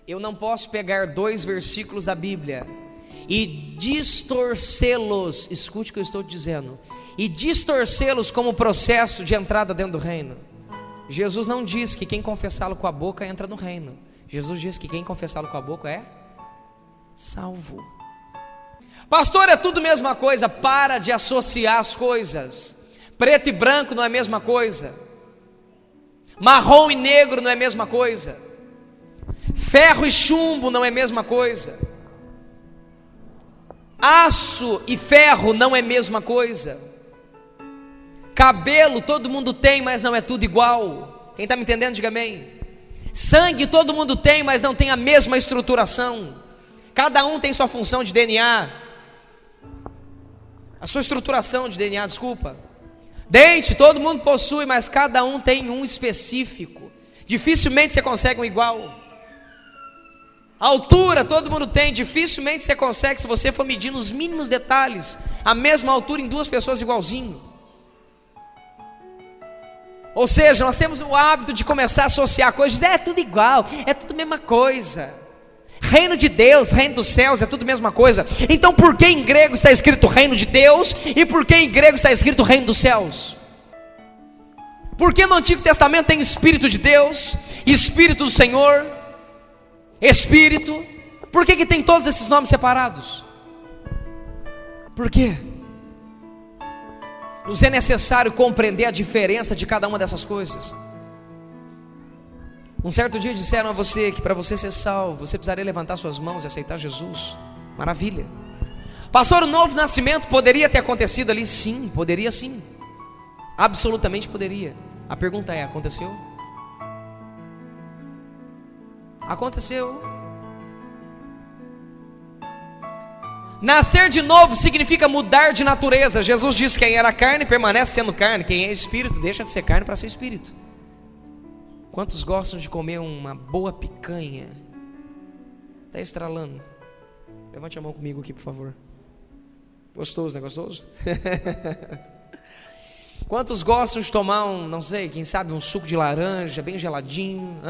Eu não posso pegar 2 versículos da Bíblia e distorcê-los, escute o que eu estou te dizendo, e distorcê-los como processo de entrada dentro do reino. Jesus não diz que quem confessá-lo com a boca entra no reino. Jesus diz que quem confessá-lo com a boca é salvo. Pastor, é tudo a mesma coisa. Para de associar as coisas. Preto e branco não é a mesma coisa. Marrom e negro não é a mesma coisa. Ferro e chumbo não é a mesma coisa. Aço e ferro não é a mesma coisa. Cabelo todo mundo tem, mas não é tudo igual. Quem está me entendendo, diga amém. Sangue todo mundo tem, mas não tem a mesma estruturação. Cada um tem sua função de DNA. A sua estruturação de DNA, desculpa. Dente todo mundo possui, mas cada um tem um específico. Dificilmente você consegue um igual. Altura todo mundo tem, dificilmente você consegue, se você for medir nos mínimos detalhes, a mesma altura em 2 pessoas igualzinho. Ou seja, nós temos o hábito de começar a associar coisas, é tudo igual, é tudo a mesma coisa. Reino de Deus, reino dos céus, é tudo a mesma coisa. Então por que em grego está escrito reino de Deus e por que em grego está escrito reino dos céus? Porque no Antigo Testamento tem Espírito de Deus, Espírito do Senhor, Espírito. Por que tem todos esses nomes separados? Por quê? Nos é necessário compreender a diferença de cada uma dessas coisas. Um certo dia disseram a você que para você ser salvo, você precisaria levantar suas mãos e aceitar Jesus. Maravilha. Pastor, o novo nascimento poderia ter acontecido ali? Sim, poderia sim. Absolutamente poderia. A pergunta é, aconteceu? Aconteceu. Nascer de novo significa mudar de natureza. Jesus disse: quem era carne permanece sendo carne, quem é espírito deixa de ser carne para ser espírito. Quantos gostam de comer uma boa picanha? Está estralando. Levante a mão comigo aqui, por favor. Gostoso, não é gostoso? Quantos gostam de tomar não sei, quem sabe um suco de laranja bem geladinho?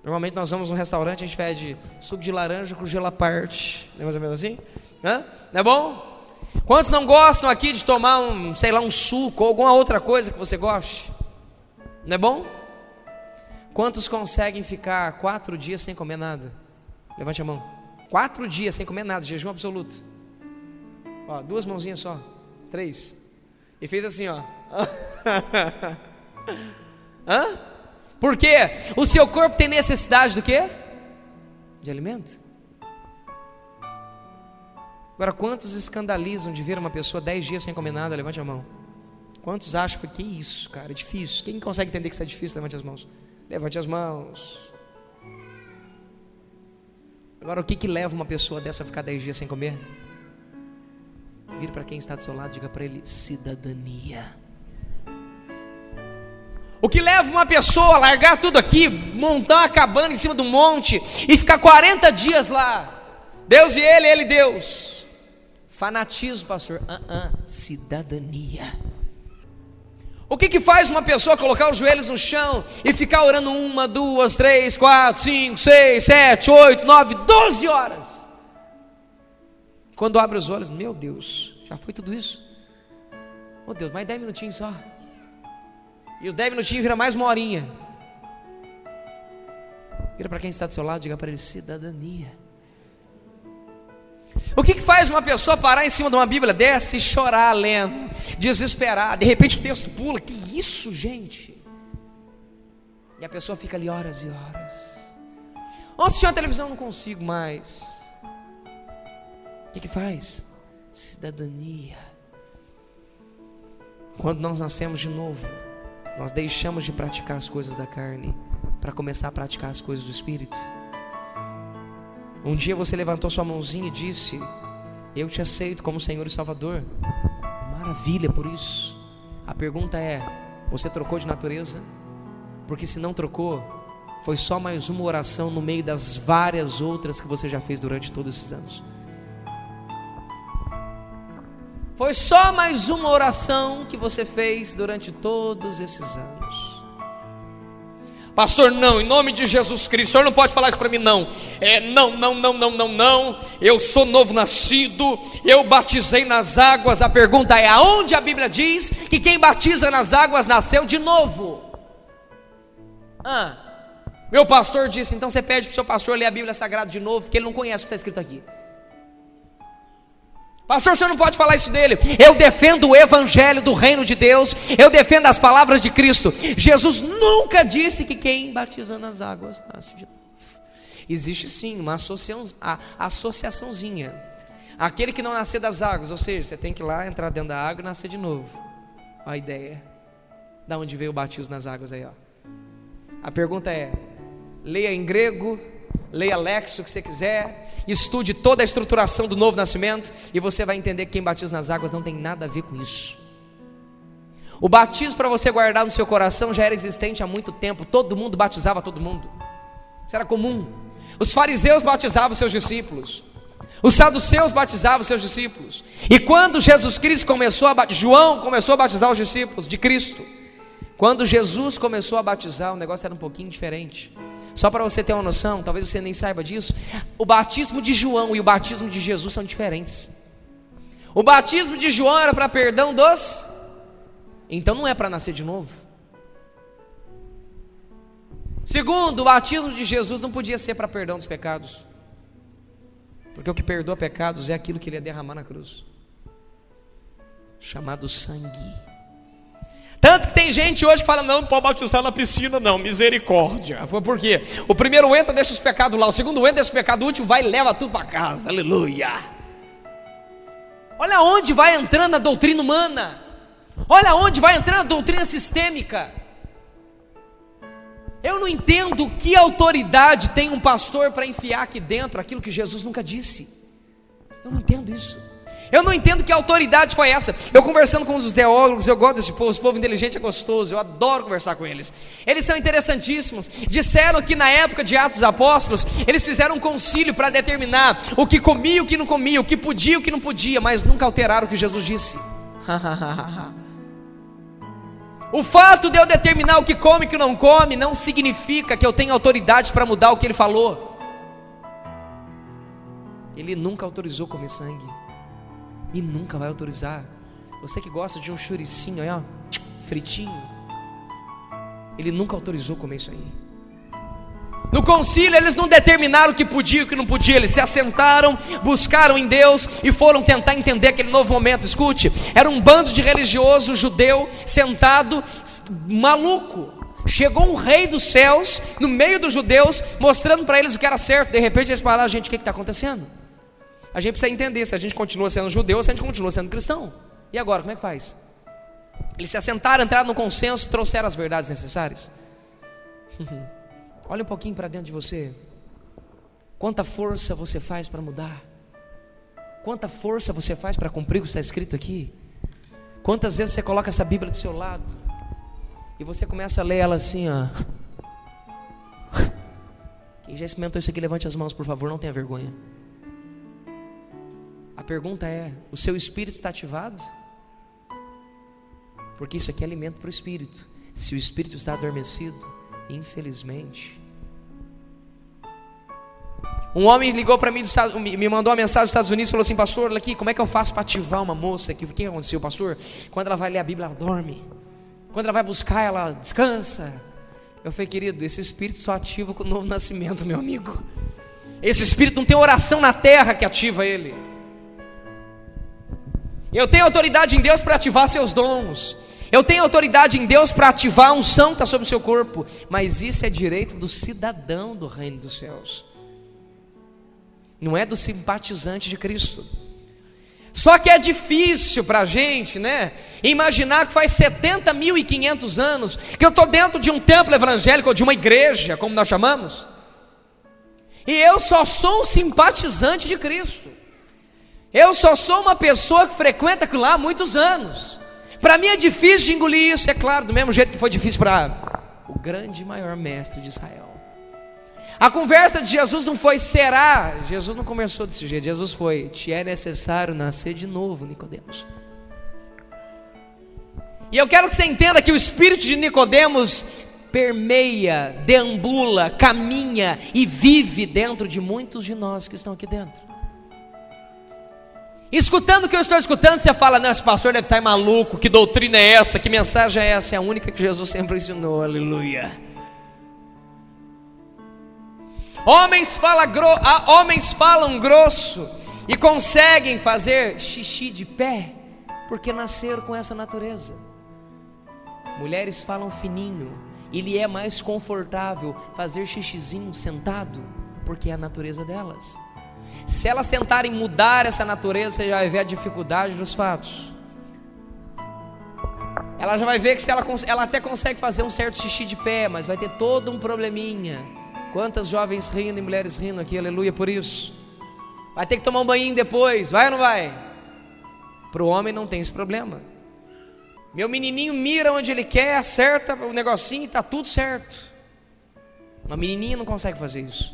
Normalmente nós vamos num restaurante, a gente pede suco de laranja com gelo à parte. Não é mais ou menos assim? Não é bom? Quantos não gostam aqui de tomar um suco ou alguma outra coisa que você goste? Não é bom? Quantos conseguem ficar 4 dias sem comer nada? Levante a mão. 4 dias sem comer nada, jejum absoluto. 2 mãozinhas só, 3. E fez assim, ó. Por quê? O seu corpo tem necessidade do quê? De alimento. Agora, quantos escandalizam de ver uma pessoa 10 dias sem comer nada? Levante a mão. Quantos acham que isso, cara, é difícil? Quem consegue entender que isso é difícil? Levante as mãos. Levante as mãos. Agora, o que leva uma pessoa dessa a ficar 10 dias sem comer? Vire para quem está do seu lado, diga para ele: cidadania. O que leva uma pessoa a largar tudo aqui, montar uma cabana em cima do monte e ficar 40 dias lá? Deus e ele e Deus. Fanatismo, pastor. Cidadania. O que faz uma pessoa colocar os joelhos no chão e ficar orando 1, 2, 3, 4, 5, 6, 7, 8, 9, 12 horas? Quando abre os olhos, meu Deus, já foi tudo isso? Oh Deus, mais 10 minutinhos só. E os 10 minutinhos vira mais uma horinha. Vira para quem está do seu lado, diga para ele: cidadania. O que faz uma pessoa parar em cima de uma Bíblia dessa e chorar lendo, desesperar? De repente o texto pula. Que isso, gente? E a pessoa fica ali horas e horas. Ou assistir uma televisão, não consigo mais. O que faz? Cidadania. Quando nós nascemos de novo, nós deixamos de praticar as coisas da carne para começar a praticar as coisas do Espírito. Um dia você levantou sua mãozinha e disse: eu te aceito como Senhor e Salvador. Maravilha por isso. A pergunta é: você trocou de natureza? Porque se não trocou, foi só mais uma oração no meio das várias outras que você já fez durante todos esses anos. Foi só mais uma oração que você fez durante todos esses anos. Pastor, não, em nome de Jesus Cristo, o senhor não pode falar isso para mim, não. Não. Eu sou novo nascido, eu batizei nas águas. A pergunta é: aonde a Bíblia diz que quem batiza nas águas nasceu de novo? Meu pastor disse. Então você pede para o seu pastor ler a Bíblia Sagrada de novo, porque ele não conhece o que está escrito aqui. Pastor, o senhor não pode falar isso dele. Eu defendo o evangelho do reino de Deus, eu defendo as palavras de Cristo. Jesus nunca disse que quem batiza nas águas nasce de novo. Existe sim uma associaçãozinha. Aquele que não nascer das águas, ou seja, você tem que ir lá, entrar dentro da água e nascer de novo. Olha a ideia. Da onde veio o batismo nas águas aí, ó. A pergunta é: leia em grego, leia Lexo, o que você quiser, estude toda a estruturação do novo nascimento, e você vai entender que quem batiza nas águas não tem nada a ver com isso. O batismo, para você guardar no seu coração, já era existente há muito tempo. Todo mundo batizava todo mundo. Isso era comum. Os fariseus batizavam seus discípulos, os saduceus batizavam seus discípulos. E quando Jesus Cristo João começou a batizar os discípulos de Cristo, quando Jesus começou a batizar, o negócio era um pouquinho diferente. Só para você ter uma noção, talvez você nem saiba disso, o batismo de João e o batismo de Jesus são diferentes. O batismo de João era para perdão dos... Então não é para nascer de novo. Segundo, o batismo de Jesus não podia ser para perdão dos pecados, porque o que perdoa pecados é aquilo que ele ia derramar na cruz, chamado sangue. Tanto que tem gente hoje que fala: não pode batizar na piscina não, misericórdia. Por quê? O primeiro entra, deixa os pecados lá. O segundo entra, deixa os pecados. O último vai e leva tudo para casa. Aleluia. Olha onde vai entrando a doutrina humana. Olha onde vai entrando a doutrina sistêmica. Eu não entendo que autoridade tem um pastor para enfiar aqui dentro aquilo que Jesus nunca disse. Eu não entendo isso. Eu não entendo que autoridade foi essa. Eu conversando com os teólogos, eu gosto desse povo, esse povo inteligente é gostoso, eu adoro conversar com eles. Eles são interessantíssimos. Disseram que na época de Atos dos Apóstolos, eles fizeram um concílio para determinar o que comia e o que não comia, o que podia e o que não podia, mas nunca alteraram o que Jesus disse. O fato de eu determinar o que come e o que não come não significa que eu tenho autoridade para mudar o que ele falou. Ele nunca autorizou comer sangue e nunca vai autorizar. Você que gosta de um churicinho aí, ó, fritinho, ele nunca autorizou comer isso aí. No concílio eles não determinaram o que podia e o que não podia. Eles se assentaram, buscaram em Deus e foram tentar entender aquele novo momento. Escute, era um bando de religioso judeu sentado, maluco. Chegou um rei dos céus no meio dos judeus, mostrando para eles o que era certo. De repente eles falaram: gente, o que está acontecendo? A gente precisa entender se a gente continua sendo judeu ou se a gente continua sendo cristão. E agora, como é que faz? Eles se assentaram, entraram no consenso, trouxeram as verdades necessárias. Olha um pouquinho para dentro de você. Quanta força você faz para mudar? Quanta força você faz para cumprir o que está escrito aqui? Quantas vezes você coloca essa Bíblia do seu lado e você começa a ler ela assim, ó. Quem já experimentou isso aqui, levante as mãos, por favor, não tenha vergonha. A pergunta é: o seu espírito está ativado? Porque isso aqui é alimento para o espírito. Se o espírito está adormecido, infelizmente, Um homem ligou para mim, me mandou uma mensagem dos Estados Unidos, falou assim: pastor, olha aqui, como é que eu faço para ativar uma moça aqui? O que aconteceu, pastor? Quando ela vai ler a Bíblia, ela dorme. Quando ela vai buscar, ela descansa. Eu falei: querido, esse espírito só ativa com o novo nascimento, meu amigo. Esse espírito não tem oração na terra que ativa ele. Eu tenho autoridade em Deus para ativar seus dons. Eu tenho autoridade em Deus para ativar a unção que está sobre o seu corpo. Mas isso é direito do cidadão do reino dos céus. Não é do simpatizante de Cristo. Só que é difícil para a gente, né? Imaginar que faz 70.500 anos que eu estou dentro de um templo evangélico, ou de uma igreja, como nós chamamos, e eu só sou um simpatizante de Cristo. Eu só sou uma pessoa que frequenta aquilo lá há muitos anos. Para mim é difícil de engolir isso, é claro, do mesmo jeito que foi difícil para o grande e maior mestre de Israel. A conversa de Jesus não foi será. Jesus não começou desse jeito. Jesus foi: te é necessário nascer de novo, Nicodemos. E eu quero que você entenda que o espírito de Nicodemos permeia, deambula, caminha e vive dentro de muitos de nós que estão aqui dentro. Escutando o que eu estou escutando, você fala: não, esse pastor deve estar maluco, que doutrina é essa, que mensagem é essa? É a única que Jesus sempre ensinou, aleluia. Homens falam grosso e conseguem fazer xixi de pé, porque nasceram com essa natureza. Mulheres falam fininho e lhe é mais confortável fazer xixizinho sentado, porque é a natureza delas. Se elas tentarem mudar essa natureza, você já vai ver a dificuldade dos fatos. Ela já vai ver que ela até consegue fazer um certo xixi de pé, mas vai ter todo um probleminha. Quantas jovens rindo e mulheres rindo aqui, aleluia por isso. Vai ter que tomar um banhinho depois, vai ou não vai? Para o homem não tem esse problema. Meu menininho mira onde ele quer, acerta o negocinho e está tudo certo. Uma menininha não consegue fazer isso.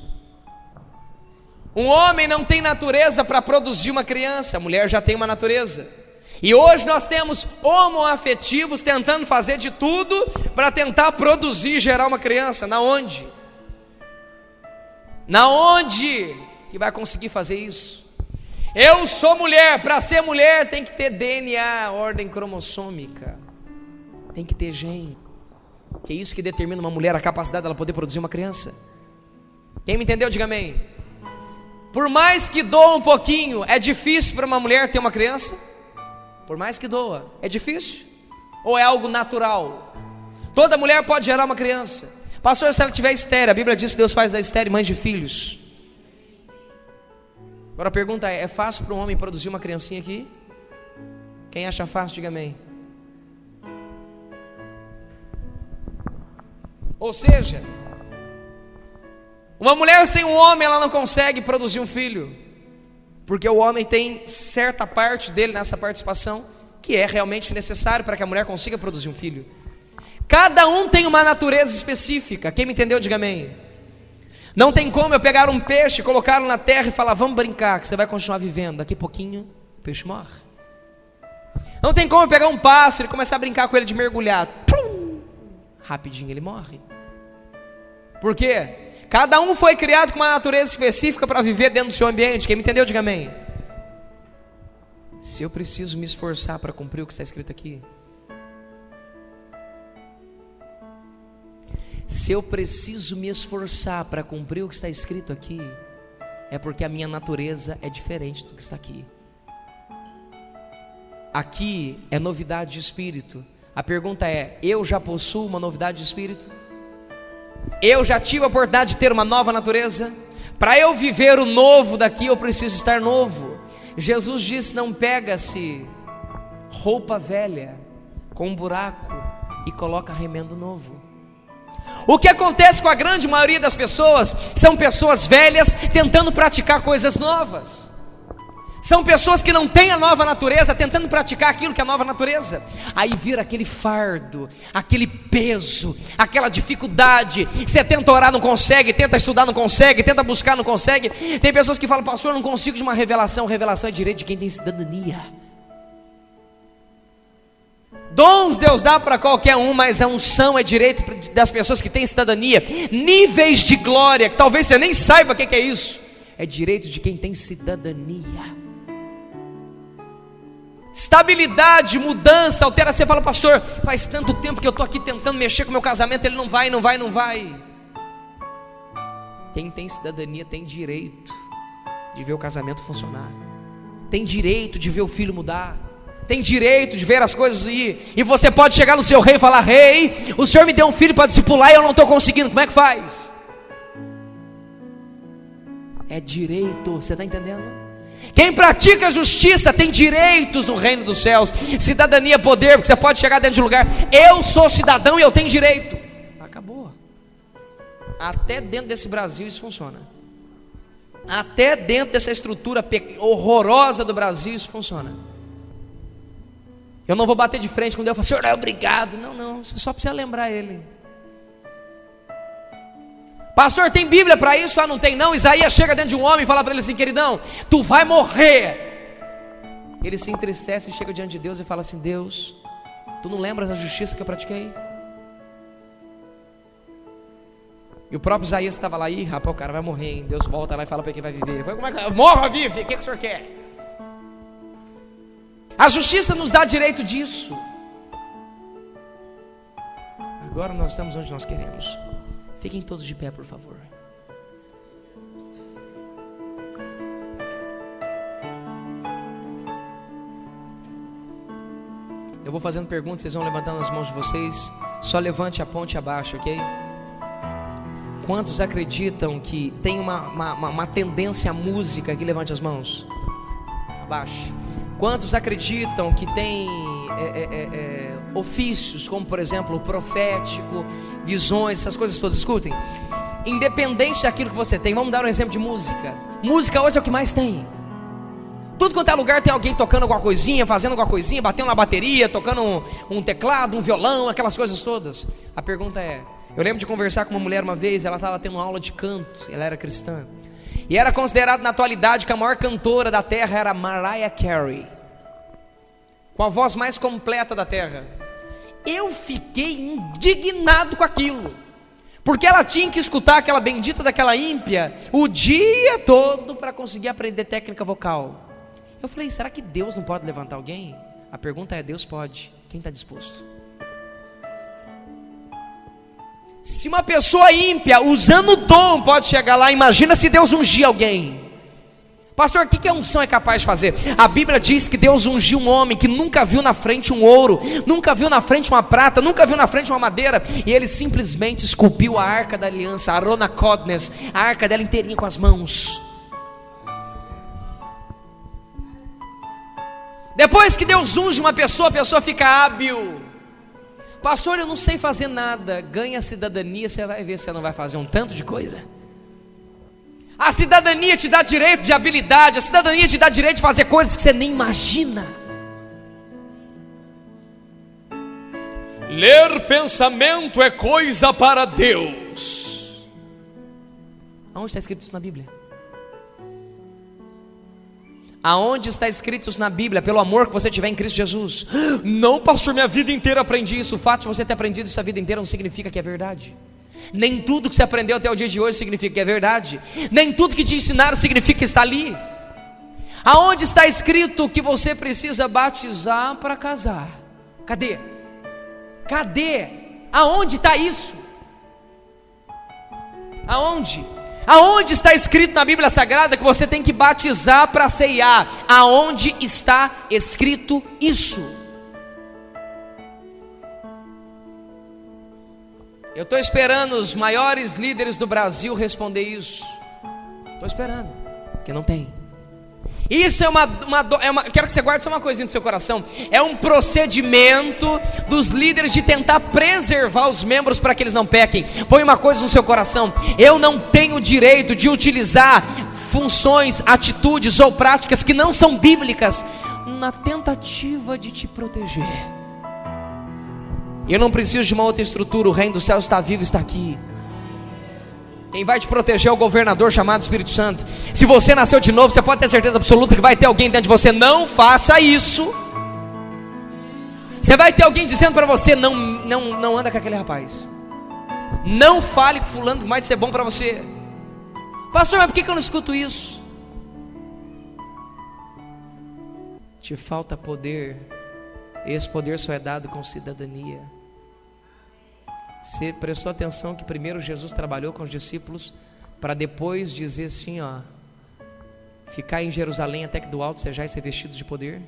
Um homem não tem natureza para produzir uma criança, a mulher já tem uma natureza. E hoje nós temos homoafetivos tentando fazer de tudo para tentar produzir e gerar uma criança. Na onde? Na onde que vai conseguir fazer isso? Eu sou mulher, para ser mulher tem que ter DNA, ordem cromossômica, tem que ter gene, que é isso que determina uma mulher, a capacidade dela poder produzir uma criança. Quem me entendeu, diga amém. Por mais que doa um pouquinho, é difícil para uma mulher ter uma criança? Por mais que doa, é difícil? Ou é algo natural? Toda mulher pode gerar uma criança. Pastor, se ela tiver estéril, a Bíblia diz que Deus faz da estéril mãe de filhos. Agora a pergunta é fácil para um homem produzir uma criancinha aqui? Quem acha fácil, diga amém. Ou seja, uma mulher sem um homem, ela não consegue produzir um filho, porque o homem tem certa parte dele nessa participação que é realmente necessário para que a mulher consiga produzir um filho. Cada um tem uma natureza específica. Quem me entendeu, diga amém. Não tem como eu pegar um peixe, colocá-lo na terra e falar: vamos brincar, que você vai continuar vivendo. Daqui a pouquinho o peixe morre. Não tem como eu pegar um pássaro e começar a brincar com ele de mergulhar. Plum! Rapidinho ele morre. Por quê? Cada um foi criado com uma natureza específica para viver dentro do seu ambiente. Quem me entendeu, diga amém. Se eu preciso me esforçar para cumprir o que está escrito aqui, se eu preciso me esforçar para cumprir o que está escrito aqui, é porque a minha natureza é diferente do que está aqui. Aqui é novidade de espírito. A pergunta é: eu já possuo uma novidade de espírito? Eu já tive a oportunidade de ter uma nova natureza? Para eu viver o novo daqui, eu preciso estar novo. Jesus disse: não pega-se roupa velha com um buraco e coloca remendo novo. O que acontece com a grande maioria das pessoas? São pessoas velhas tentando praticar coisas novas. São pessoas que não têm a nova natureza tentando praticar aquilo que é a nova natureza. Aí vira aquele fardo, aquele peso, aquela dificuldade. Você tenta orar, não consegue, tenta estudar, não consegue, tenta buscar, não consegue. Tem pessoas que falam: pastor, eu não consigo de uma revelação. Revelação é direito de quem tem cidadania. Dons Deus dá para qualquer um, mas a unção é direito das pessoas que têm cidadania. Níveis de glória, que talvez você nem saiba o que é isso. é direito de quem tem cidadania. Estabilidade, mudança, altera. Você fala: pastor, faz tanto tempo que eu estou aqui tentando mexer com o meu casamento, ele não vai. Quem tem cidadania tem direito de ver o casamento funcionar, tem direito de ver o filho mudar, tem direito de ver as coisas ir. E você pode chegar no seu rei e falar: rei, o senhor me deu um filho para discipular e eu não estou conseguindo, como é que faz? É direito, você está entendendo? Quem pratica justiça tem direitos no reino dos céus. Cidadania é poder, porque você pode chegar dentro de um lugar: eu sou cidadão e eu tenho direito. Acabou. Até dentro desse Brasil isso funciona. Até dentro dessa estrutura horrorosa do Brasil isso funciona. Eu não vou bater de frente com Deus e falar: senhor, é obrigado. Não, você só precisa lembrar Ele. Pastor, tem Bíblia para isso? Ah, não tem não. Isaías chega dentro de um homem e fala para ele assim: queridão, tu vai morrer. Ele se entristece e chega diante de Deus e fala assim: Deus, tu não lembras da justiça que eu pratiquei? E o próprio Isaías estava lá: ih, rapaz, o cara vai morrer, hein? Deus volta lá e fala para ele que vai viver. Como é que morra, vive? O que o senhor quer? A justiça nos dá direito disso. Agora nós estamos onde nós queremos. Fiquem todos de pé, por favor. Eu vou fazendo perguntas, vocês vão levantando as mãos de vocês. Só levante a ponte abaixo, ok? Quantos acreditam que tem uma tendência à música aqui? Levante as mãos. Abaixo. Quantos acreditam que tem ofícios, como por exemplo o profético, visões, essas coisas todas? Escutem, independente daquilo que você tem, vamos dar um exemplo de música. Música hoje é o que mais tem. Tudo quanto é lugar tem alguém tocando alguma coisinha, fazendo alguma coisinha, batendo na bateria, tocando um teclado, um violão, aquelas coisas todas. A pergunta é: eu lembro de conversar com uma mulher uma vez, ela estava tendo uma aula de canto, ela era cristã, e era considerado na atualidade que a maior cantora da terra era Mariah Carey, com a voz mais completa da terra. Eu fiquei indignado com aquilo, porque ela tinha que escutar aquela bendita daquela ímpia o dia todo para conseguir aprender técnica vocal. Eu falei: será que Deus não pode levantar alguém? A pergunta é: Deus pode, quem está disposto? Se uma pessoa ímpia, usando o dom, pode chegar lá, imagina se Deus ungir alguém. Pastor, o que a unção é capaz de fazer? A Bíblia diz que Deus ungiu um homem que nunca viu na frente um ouro, nunca viu na frente uma prata, nunca viu na frente uma madeira, e ele simplesmente esculpiu a arca da aliança, a Arona Codnes, a arca dela inteirinha com as mãos. Depois que Deus unge uma pessoa, a pessoa fica hábil. Pastor, eu não sei fazer nada. Ganha cidadania, você vai ver se você não vai fazer um tanto de coisa. A cidadania te dá direito de habilidade, a cidadania te dá direito de fazer coisas que você nem imagina. Ler pensamento é coisa para Deus. Aonde está escrito isso na Bíblia? Aonde está escrito isso na Bíblia? Pelo amor que você tiver em Cristo Jesus. Não, pastor, minha vida inteira aprendi isso. O fato de você ter aprendido isso a vida inteira não significa que é verdade. Nem tudo que você aprendeu até o dia de hoje significa que é verdade. Nem tudo que te ensinaram significa que está ali. Aonde está escrito que você precisa batizar para casar? Cadê? Cadê? Aonde está isso? Aonde? Aonde está escrito na Bíblia Sagrada que você tem que batizar para ceiar? Aonde está escrito isso? Eu estou esperando os maiores líderes do Brasil responder isso. Estou esperando, porque não tem. Isso é quero que você guarde só uma coisinha no seu coração. É um procedimento dos líderes de tentar preservar os membros para que eles não pequem. Põe uma coisa no seu coração: eu não tenho direito de utilizar funções, atitudes ou práticas que não são bíblicas na tentativa de te proteger. Eu não preciso de uma outra estrutura. O reino dos céus está vivo, está aqui. Quem vai te proteger é o governador chamado Espírito Santo. Se você nasceu de novo, você pode ter certeza absoluta que vai ter alguém dentro de você: não faça isso. Você vai ter alguém dizendo para você: não anda com aquele rapaz. Não fale com fulano que vai ser bom para você. Pastor, mas por que eu não escuto isso? Te falta poder. Esse poder só é dado com cidadania. Você prestou atenção que primeiro Jesus trabalhou com os discípulos para depois dizer assim, ó: ficar em Jerusalém até que do alto sejais revestidos de poder?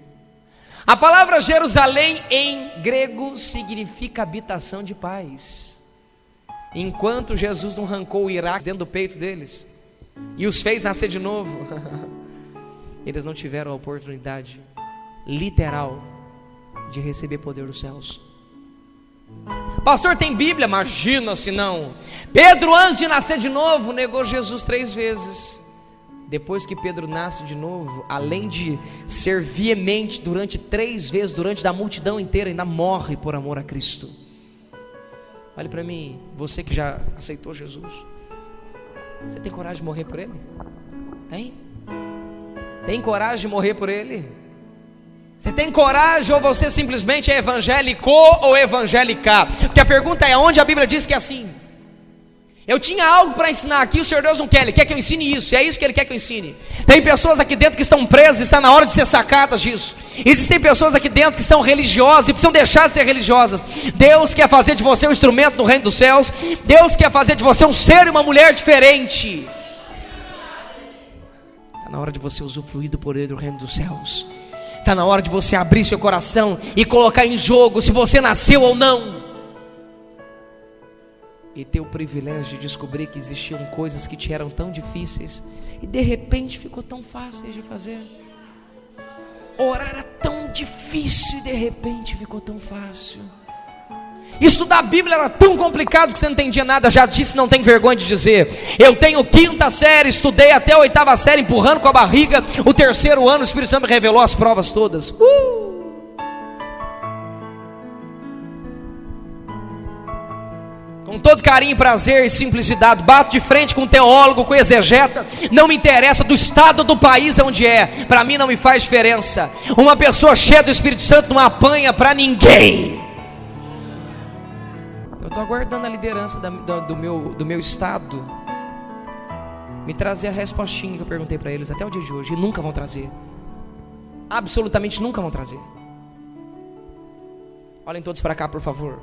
A palavra Jerusalém em grego significa habitação de paz. Enquanto Jesus não arrancou o Iraque dentro do peito deles e os fez nascer de novo, eles não tiveram a oportunidade literal de receber poder dos céus. Pastor, tem Bíblia? Imagina se não. Pedro, antes de nascer de novo, negou Jesus 3 vezes. Depois que Pedro nasce de novo, além de ser veemente durante 3 vezes, durante da multidão inteira, ainda morre por amor a Cristo. Olhe para mim, você que já aceitou Jesus, você tem coragem de morrer por Ele? Tem? Tem coragem de morrer por Ele? Você tem coragem, ou você simplesmente é evangélico ou evangélica? Porque a pergunta é: onde a Bíblia diz que é assim? Eu tinha algo para ensinar aqui, o Senhor Deus não quer, Ele quer que eu ensine isso, e é isso que Ele quer que eu ensine. Tem pessoas aqui dentro que estão presas, está na hora de ser sacadas disso. Existem pessoas aqui dentro que são religiosas e precisam deixar de ser religiosas. Deus quer fazer de você um instrumento no reino dos céus. Deus quer fazer de você um ser e uma mulher diferente. Está na hora de você usufruir do poder do reino dos céus. Está na hora de você abrir seu coração e colocar em jogo se você nasceu ou não. E ter o privilégio de descobrir que existiam coisas que te eram tão difíceis e de repente ficou tão fácil de fazer. Orar era tão difícil e de repente ficou tão fácil. Estudar a Bíblia era tão complicado que você não entendia nada. Já disse, não tem vergonha de dizer. Eu tenho 5ª série, estudei até a 8ª série, empurrando com a barriga. O 3º ano o Espírito Santo me revelou as provas todas. Com todo carinho e prazer e simplicidade, bato de frente com um teólogo, com exegeta. Não me interessa do estado do país onde é. Para mim não me faz diferença. Uma pessoa cheia do Espírito Santo não apanha para ninguém. Eu estou aguardando a liderança do meu estado me trazer a respostinha que eu perguntei para eles até o dia de hoje. E nunca vão trazer. Absolutamente nunca vão trazer. Olhem todos para cá, por favor.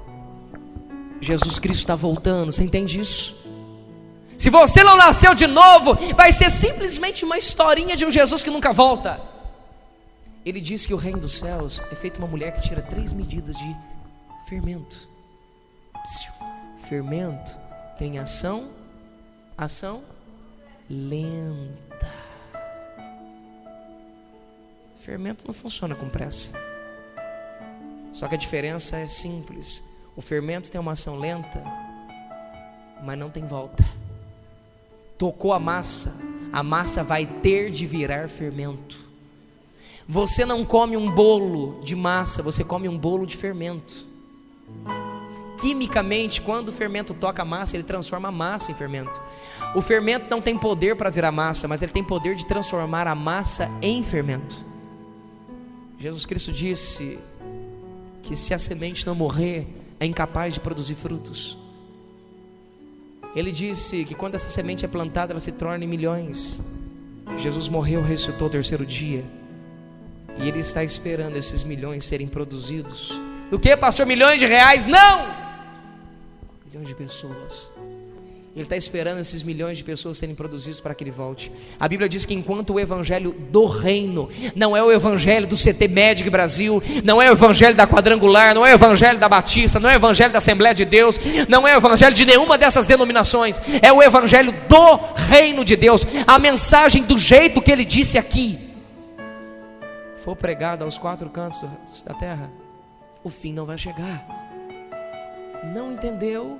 Jesus Cristo está voltando, você entende isso? Se você não nasceu de novo, vai ser simplesmente uma historinha de um Jesus que nunca volta. Ele diz que o reino dos céus é feito uma mulher que tira 3 medidas de fermento. Fermento tem ação lenta. Fermento não funciona com pressa. Só que a diferença é simples. O fermento tem uma ação lenta, mas não tem volta. Tocou a massa vai ter de virar fermento. Você não come um bolo de massa, você come um bolo de fermento. Quimicamente, quando o fermento toca a massa, ele transforma a massa em fermento. O fermento não tem poder para virar massa, mas ele tem poder de transformar a massa em fermento. Jesus Cristo disse que se a semente não morrer, é incapaz de produzir frutos. Ele disse que quando essa semente é plantada, ela se torna em milhões. Jesus morreu, ressuscitou ao 3º dia, e Ele está esperando esses milhões serem produzidos. Do que, pastor? Milhões de reais? Não! Milhões de pessoas. Ele está esperando esses milhões de pessoas serem produzidos para que Ele volte. A Bíblia diz que enquanto o evangelho do reino, não é o evangelho do CT Médic Brasil, não é o evangelho da Quadrangular, não é o evangelho da Batista, não é o evangelho da Assembleia de Deus, não é o evangelho de nenhuma dessas denominações, é o evangelho do reino de Deus. A mensagem do jeito que Ele disse aqui for pregada aos 4 cantos da terra, o fim não vai chegar. Não entendeu?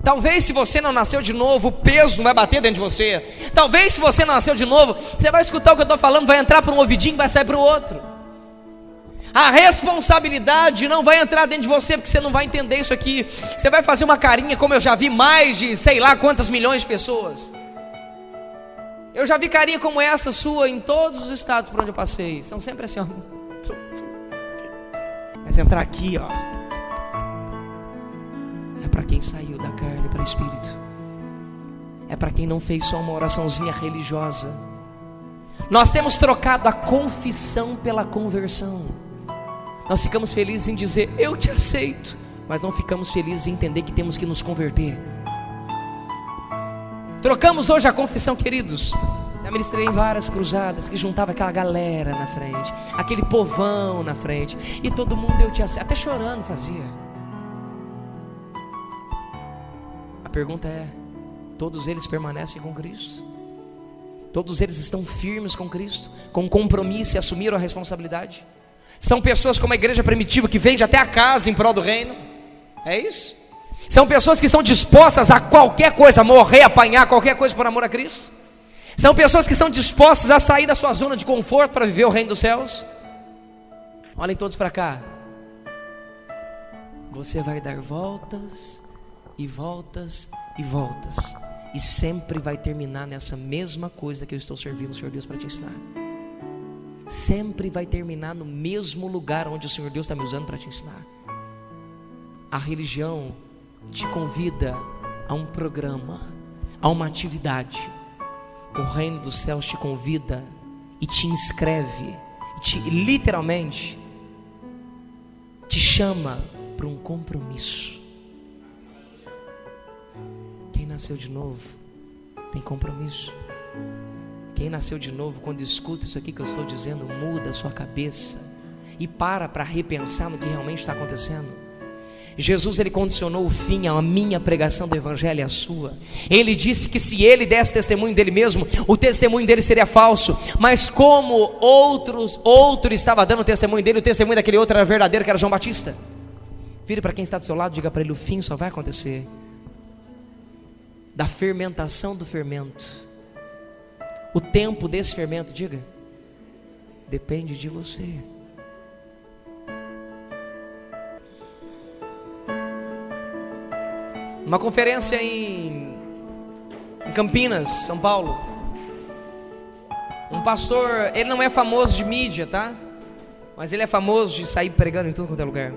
Talvez se você não nasceu de novo, o peso não vai bater dentro de você. Talvez se você não nasceu de novo, você vai escutar o que eu estou falando, vai entrar para um ouvidinho e vai sair para o outro. A responsabilidade não vai entrar dentro de você, porque você não vai entender isso aqui. Você vai fazer uma carinha, como eu já vi mais de sei lá quantas milhões de pessoas. Eu já vi carinha como essa sua em todos os estados por onde eu passei. São sempre assim, ó. Mas entrar aqui, ó, é para quem saiu da carne para o espírito. é para quem não fez só uma oraçãozinha religiosa. Nós temos trocado a confissão pela conversão. Nós ficamos felizes em dizer eu te aceito, mas não ficamos felizes em entender que temos que nos converter. Trocamos hoje a confissão, queridos. Já ministrei em várias cruzadas que juntava aquela galera na frente, aquele povão na frente, e todo mundo eu te aceito, até chorando fazia. A pergunta é: todos eles permanecem com Cristo? Todos eles estão firmes com Cristo, com compromisso e assumiram a responsabilidade? São pessoas como a igreja primitiva que vende até a casa em prol do reino? É isso? São pessoas que estão dispostas a qualquer coisa, morrer, apanhar qualquer coisa por amor a Cristo? São pessoas que estão dispostas a sair da sua zona de conforto para viver o reino dos céus? Olhem todos para cá. Você vai dar voltas e voltas e voltas, e sempre vai terminar nessa mesma coisa que eu estou servindo, Senhor Deus, para te ensinar. Sempre vai terminar no mesmo lugar onde o Senhor Deus está me usando para te ensinar. A religião te convida a um programa, a uma atividade. O reino dos céus te convida e te inscreve, literalmente te chama para um compromisso. Quem nasceu de novo tem compromisso. Quem nasceu de novo, quando escuta isso aqui que eu estou dizendo, muda a sua cabeça e para repensar no que realmente está acontecendo. Jesus, ele condicionou o fim à minha pregação do evangelho e à sua. Ele disse que se ele desse testemunho dele mesmo, o testemunho dele seria falso. Mas como outro estava dando o testemunho dele, o testemunho daquele outro era verdadeiro, que era João Batista. Vire para quem está do seu lado, diga para ele: o fim só vai acontecer da fermentação do fermento. O tempo desse fermento, diga, depende de você. Uma conferência em Campinas, São Paulo. Um pastor, ele não é famoso de mídia, tá? Mas ele é famoso de sair pregando em tudo quanto é lugar.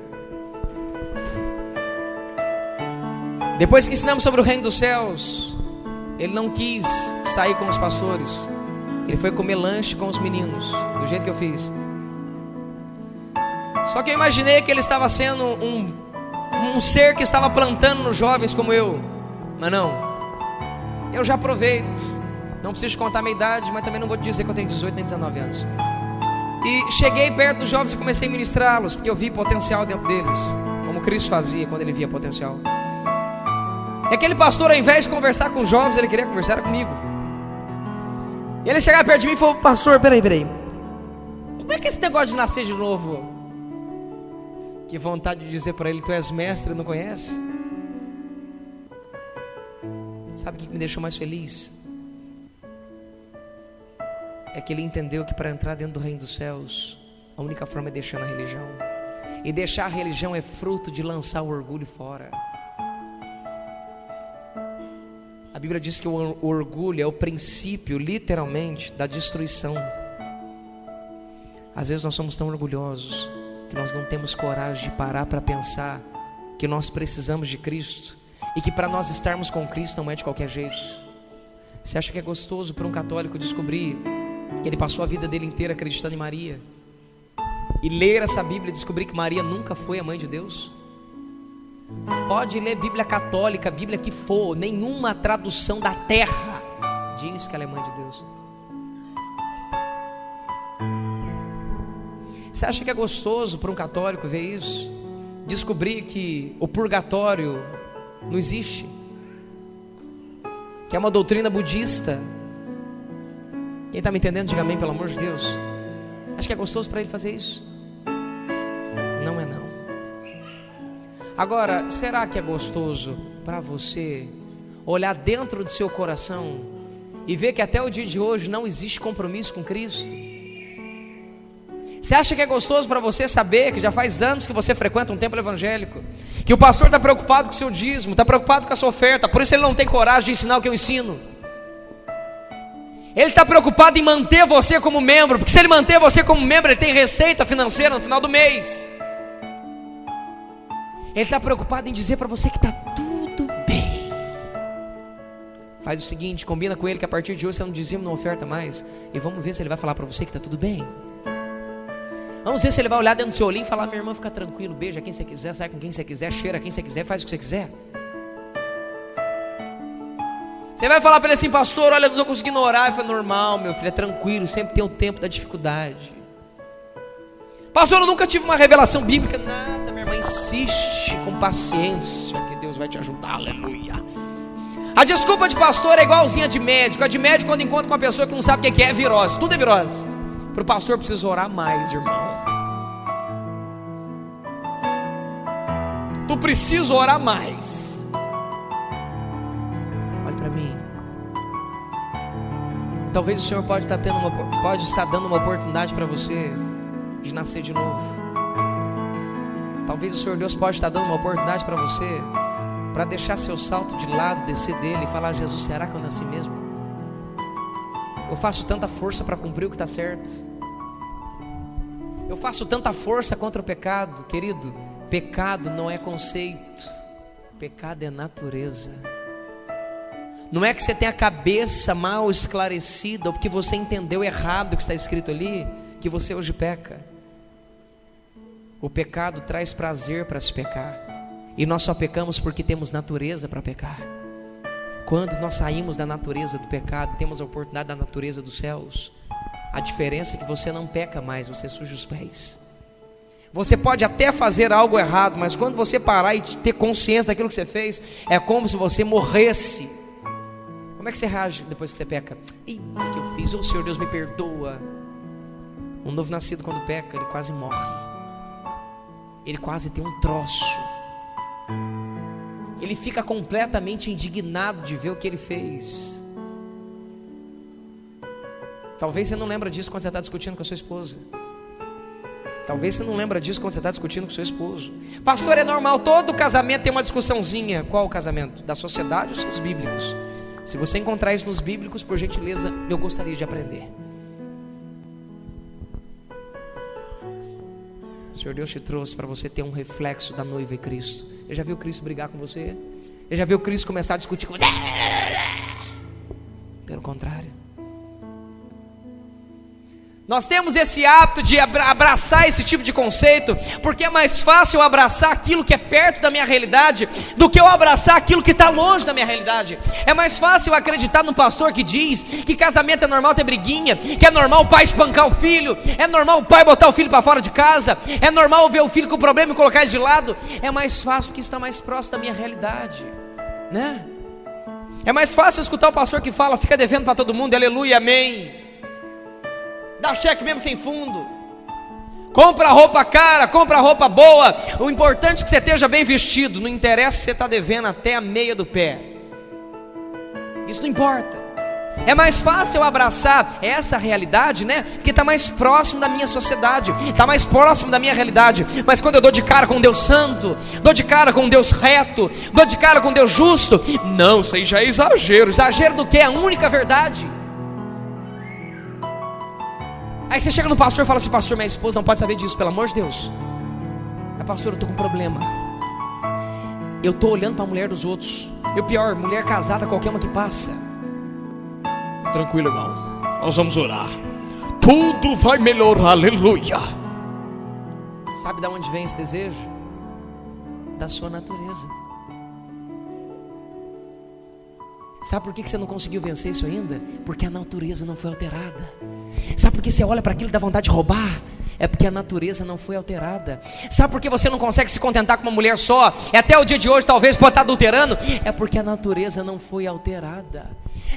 Depois que ensinamos sobre o reino dos céus, ele não quis sair com os pastores. Ele foi comer lanche com os meninos, do jeito que eu fiz. Só que eu imaginei que ele estava sendo um ser que estava plantando nos jovens como eu. Mas não. Eu já aproveito. Não preciso contar a minha idade, mas também não vou dizer que eu tenho 18 nem 19 anos. E cheguei perto dos jovens e comecei a ministrá-los, porque eu vi potencial dentro deles, como Cristo fazia quando ele via potencial. E aquele pastor, ao invés de conversar com os jovens, ele queria conversar comigo. E ele chegava perto de mim e falou: pastor, peraí, como é que é esse negócio de nascer de novo? Que vontade de dizer para ele: tu és mestre e não conhece? Sabe o que me deixou mais feliz? É que ele entendeu que para entrar dentro do reino dos céus, a única forma é deixando a religião. E deixar a religião é fruto de lançar o orgulho fora. A Bíblia diz que o orgulho é o princípio, literalmente, da destruição. Às vezes nós somos tão orgulhosos que nós não temos coragem de parar para pensar que nós precisamos de Cristo e que para nós estarmos com Cristo não é de qualquer jeito. Você acha que é gostoso para um católico descobrir que ele passou a vida dele inteira acreditando em Maria e ler essa Bíblia e descobrir que Maria nunca foi a mãe de Deus? Pode ler Bíblia católica, Bíblia que for, nenhuma tradução da terra diz que ela é mãe de Deus. Você acha que é gostoso para um católico ver isso? Descobrir que o purgatório não existe, que é uma doutrina budista? Quem está me entendendo, diga amém, pelo amor de Deus. Acho que é gostoso para ele fazer isso? Não é não. Agora, será que é gostoso para você olhar dentro do seu coração e ver que até o dia de hoje não existe compromisso com Cristo? Você acha que é gostoso para você saber que já faz anos que você frequenta um templo evangélico, que o pastor está preocupado com o seu dízimo, está preocupado com a sua oferta, por isso ele não tem coragem de ensinar o que eu ensino? Ele está preocupado em manter você como membro, porque se ele manter você como membro, ele tem receita financeira no final do mês. Ele está preocupado em dizer para você que está tudo bem. Faz o seguinte, combina com ele que a partir de hoje você não dizima, não oferta mais. E vamos ver se ele vai falar para você que está tudo bem. Vamos ver se ele vai olhar dentro do seu olhinho e falar: minha irmã, fica tranquilo, beija quem você quiser, sai com quem você quiser, cheira quem você quiser, faz o que você quiser. Você vai falar para ele assim: pastor, olha, eu não estou conseguindo orar. Ele fala: normal, meu filho, é tranquilo, sempre tem o tempo da dificuldade. Pastor, eu nunca tive uma revelação bíblica. Nada, minha irmã, insiste com paciência que Deus vai te ajudar, aleluia. A desculpa de pastor é igualzinha de médico. A de médico, quando encontra com uma pessoa que não sabe o que é virose, tudo é virose. Para o pastor precisa orar mais, irmão. Tu precisa orar mais. Olha para mim. Talvez o Senhor pode estar dando uma oportunidade para você de nascer de novo. Talvez o Senhor Deus pode estar dando uma oportunidade para você, para deixar seu salto de lado, descer dele e falar: Jesus, será que eu nasci mesmo? Eu faço tanta força para cumprir o que está certo. Eu faço tanta força contra o pecado. Querido, pecado não é conceito, pecado é natureza. Não é que você tem a cabeça mal esclarecida, ou porque você entendeu errado o que está escrito ali, que você hoje peca. O pecado traz prazer para se pecar, e nós só pecamos porque temos natureza para pecar. Quando nós saímos da natureza do pecado, temos a oportunidade da natureza dos céus. A diferença é que você não peca mais, você suja os pés. Você pode até fazer algo errado, mas quando você parar e ter consciência daquilo que você fez, é como se você morresse. Como é que você reage depois que você peca? Ih, o que eu fiz? Oh, Senhor Deus, me perdoa. Um novo nascido, quando peca, ele quase morre. Ele quase tem um troço. Ele fica completamente indignado de ver o que ele fez. Talvez você não lembra disso quando você está discutindo com a sua esposa. Talvez você não lembra disso quando você está discutindo com o seu esposo. Pastor, é normal, todo casamento tem uma discussãozinha. Qual o casamento? Da sociedade ou dos seus bíblicos? Se você encontrar isso nos bíblicos, por gentileza, eu gostaria de aprender. O Senhor Deus te trouxe para você ter um reflexo da noiva e Cristo. Você já viu Cristo brigar com você? Você já viu Cristo começar a discutir com você? Pelo contrário. Nós temos esse hábito de abraçar esse tipo de conceito, porque é mais fácil eu abraçar aquilo que é perto da minha realidade do que eu abraçar aquilo que está longe da minha realidade. É mais fácil eu acreditar no pastor que diz que casamento é normal ter briguinha, que é normal o pai espancar o filho, é normal o pai botar o filho para fora de casa, é normal ver o filho com problema e colocar ele de lado. É mais fácil porque está mais próximo da minha realidade, né? É mais fácil eu escutar o pastor que fala: fica devendo para todo mundo, aleluia, amém. Dá cheque mesmo sem fundo. Compra roupa cara, compra roupa boa. O importante é que você esteja bem vestido. Não interessa se você está devendo até a meia do pé. Isso não importa. É mais fácil eu abraçar essa realidade, né? Porque está mais próximo da minha sociedade, está mais próximo da minha realidade. Mas quando eu dou de cara com um Deus santo, dou de cara com um Deus reto, dou de cara com um Deus justo, não, isso aí já é exagero. Exagero do que? É a única verdade. Aí você chega no pastor e fala assim: pastor, minha esposa não pode saber disso, pelo amor de Deus. Pastor, eu estou com um problema. Eu estou olhando para a mulher dos outros. E o pior, mulher casada, qualquer uma que passa. Tranquilo, irmão, nós vamos orar. Tudo vai melhorar, aleluia. Sabe de onde vem esse desejo? Da sua natureza. Sabe por que você não conseguiu vencer isso ainda? Porque a natureza não foi alterada. Sabe por que você olha para aquilo e dá vontade de roubar? É porque a natureza não foi alterada. Sabe por que você não consegue se contentar com uma mulher só? É até o dia de hoje talvez pode estar adulterando. É porque a natureza não foi alterada.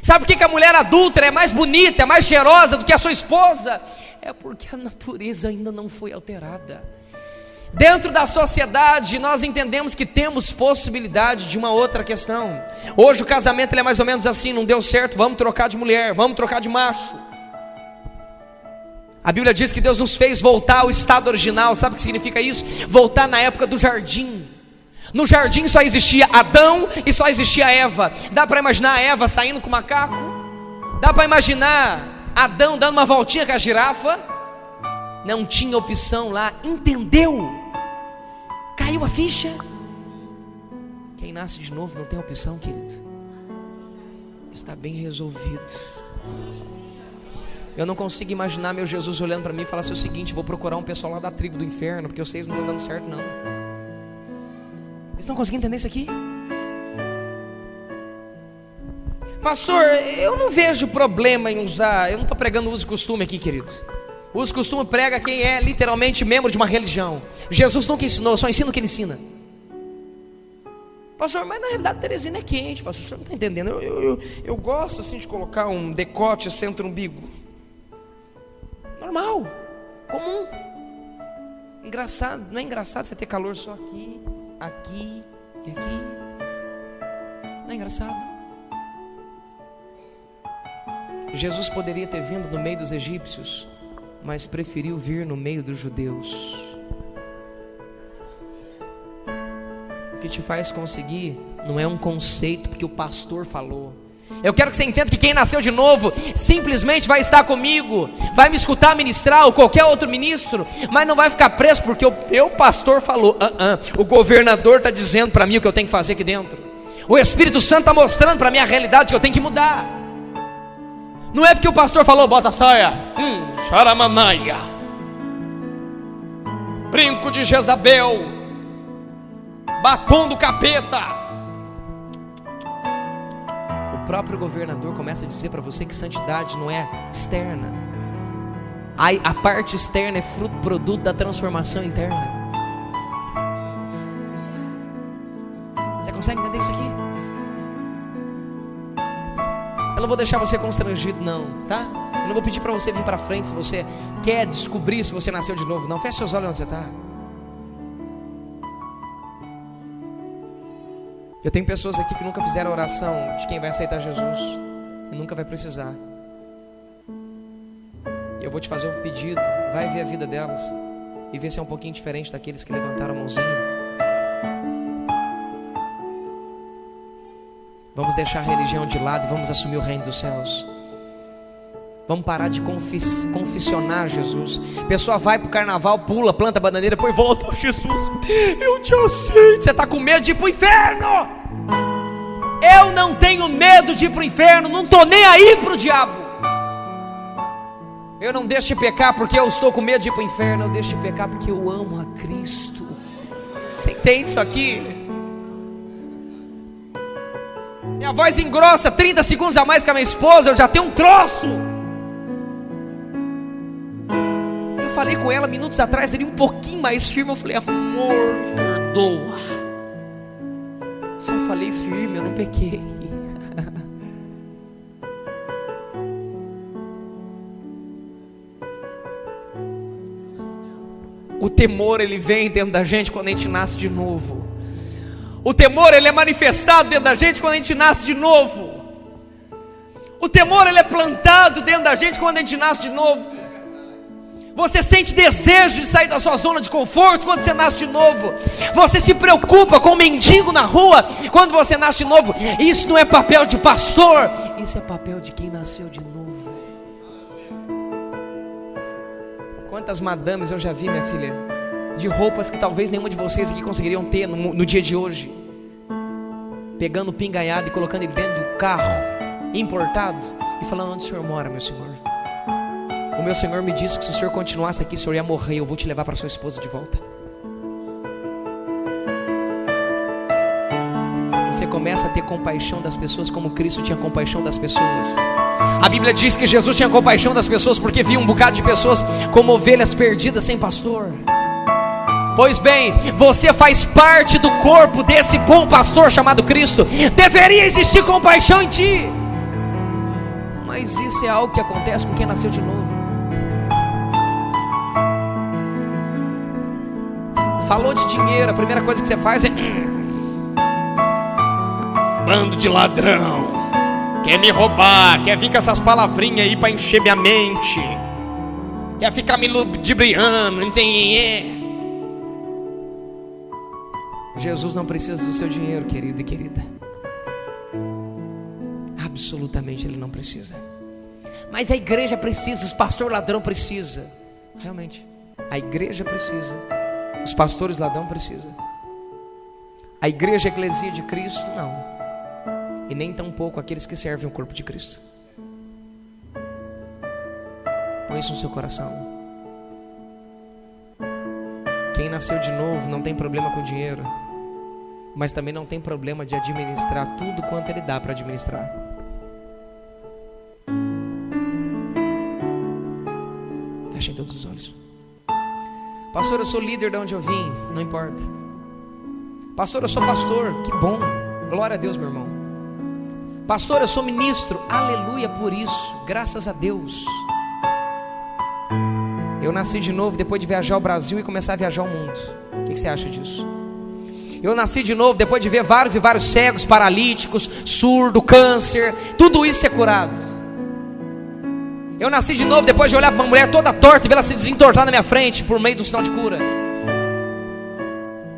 Sabe por que a mulher adúltera é mais bonita, é mais cheirosa do que a sua esposa? É porque a natureza ainda não foi alterada. Dentro da sociedade nós entendemos que temos possibilidade de uma outra questão. Hoje o casamento ele é mais ou menos assim: não deu certo, vamos trocar de mulher, vamos trocar de macho. A Bíblia diz que Deus nos fez voltar ao estado original. Sabe o que significa isso? Voltar na época do jardim. No jardim só existia Adão e só existia Eva. Dá para imaginar a Eva saindo com o macaco? Dá para imaginar Adão dando uma voltinha com a girafa? Não tinha opção lá. Entendeu? Caiu a ficha. Quem nasce de novo não tem opção, querido. está bem resolvido. Eu não consigo imaginar meu Jesus olhando para mim e falar assim: o seguinte, vou procurar um pessoal lá da tribo do inferno, porque vocês não estão dando certo não. Vocês estão conseguindo entender isso aqui? Pastor, eu não vejo problema em usar. Eu não estou pregando uso e costume aqui, querido. Uso e costume prega quem é literalmente membro de uma religião. Jesus nunca ensinou, só ensina o que ele ensina. Pastor, mas na realidade Teresina é quente, pastor, o senhor não está entendendo. Eu gosto assim de colocar um decote assim entre o umbigo. Normal, comum. Engraçado, não é engraçado você ter calor só aqui, aqui e aqui? Não é engraçado? Jesus poderia ter vindo no meio dos egípcios, mas preferiu vir no meio dos judeus. O que te faz conseguir não é um conceito porque o pastor falou. Eu quero que você entenda que quem nasceu de novo simplesmente vai estar comigo, vai me escutar ministrar, ou qualquer outro ministro, mas não vai ficar preso porque o meu pastor falou. O governador está dizendo para mim o que eu tenho que fazer aqui dentro. O Espírito Santo está mostrando para mim a realidade que eu tenho que mudar. Não é porque o pastor falou, bota a saia, charamanaia, brinco de Jezabel, batom do capeta. O próprio governador começa a dizer para você que santidade não é externa. A parte externa é produto da transformação interna. Você consegue entender isso aqui? Eu não vou deixar você constrangido não, tá? Eu não vou pedir para você vir para frente se você quer descobrir se você nasceu de novo, não. Feche seus olhos onde você está. Eu tenho pessoas aqui que nunca fizeram a oração de quem vai aceitar Jesus e nunca vai precisar. Eu vou te fazer um pedido, vai ver a vida delas e ver se é um pouquinho diferente daqueles que levantaram a mãozinha. Vamos deixar a religião de lado e vamos assumir o reino dos céus. Vamos parar de confessionar Jesus. A pessoa vai para o carnaval, pula, planta a bananeira, depois volta. Oh, Jesus, eu te aceito. Você está com medo de ir para o inferno? Eu não tenho medo de ir para o inferno. Não estou nem aí para o diabo. Eu não deixo de pecar porque eu estou com medo de ir para o inferno. Eu deixo de pecar porque eu amo a Cristo. Você entende isso aqui? Minha voz engrossa 30 segundos a mais que a minha esposa, eu já tenho um troço. Eu falei com ela minutos atrás, ele um pouquinho mais firme. Eu falei, amor, me perdoa. Só falei firme, eu não pequei. O temor, ele vem dentro da gente quando a gente nasce de novo. O temor, ele é manifestado dentro da gente quando a gente nasce de novo. O temor, ele é plantado dentro da gente quando a gente nasce de novo. Você sente desejo de sair da sua zona de conforto quando você nasce de novo. Você se preocupa com o mendigo na rua quando você nasce de novo. Isso não é papel de pastor, isso é papel de quem nasceu de novo. Quantas madames eu já vi, minha filha, de roupas que talvez nenhuma de vocês aqui conseguiriam ter no dia de hoje, pegando o pinganhado e colocando ele dentro do carro importado e falando, onde o senhor mora, meu senhor? O meu senhor me disse que se o senhor continuasse aqui, o senhor ia morrer, eu vou te levar para sua esposa de volta. Você começa a ter compaixão das pessoas como Cristo tinha compaixão das pessoas. A Bíblia diz que Jesus tinha compaixão das pessoas porque via um bocado de pessoas como ovelhas perdidas sem pastor. Pois bem, você faz parte do corpo desse bom pastor chamado Cristo. Deveria existir compaixão em ti. Mas isso é algo que acontece com quem nasceu de novo. Falou de dinheiro, a primeira coisa que você faz é bando de ladrão, quer me roubar, quer vir com essas palavrinhas aí para encher minha mente, quer ficar me ludibriando, Jesus não precisa do seu dinheiro, querido e querida. Absolutamente ele não precisa. Mas a igreja precisa, os pastores ladrão precisa. Realmente, a igreja precisa. Os pastores ladrão precisa. A igreja eclesia de Cristo, não. e nem tampouco aqueles que servem o corpo de Cristo. Põe isso no seu coração. Quem nasceu de novo não tem problema com dinheiro, mas também não tem problema de administrar tudo quanto ele dá para administrar. Fechem todos os olhos. Pastor, eu sou líder de onde eu vim. Não importa. Pastor, eu sou pastor. Que bom, glória a Deus, meu irmão. Pastor, eu sou ministro. Aleluia por isso, graças a Deus. Eu nasci de novo depois de viajar ao Brasil e começar a viajar o mundo. O que você acha disso? Eu nasci de novo depois de ver vários e vários cegos, paralíticos, surdo, câncer, tudo isso é curado. Eu nasci de novo depois de olhar para uma mulher toda torta e ver ela se desentortar na minha frente por meio de um sinal de cura.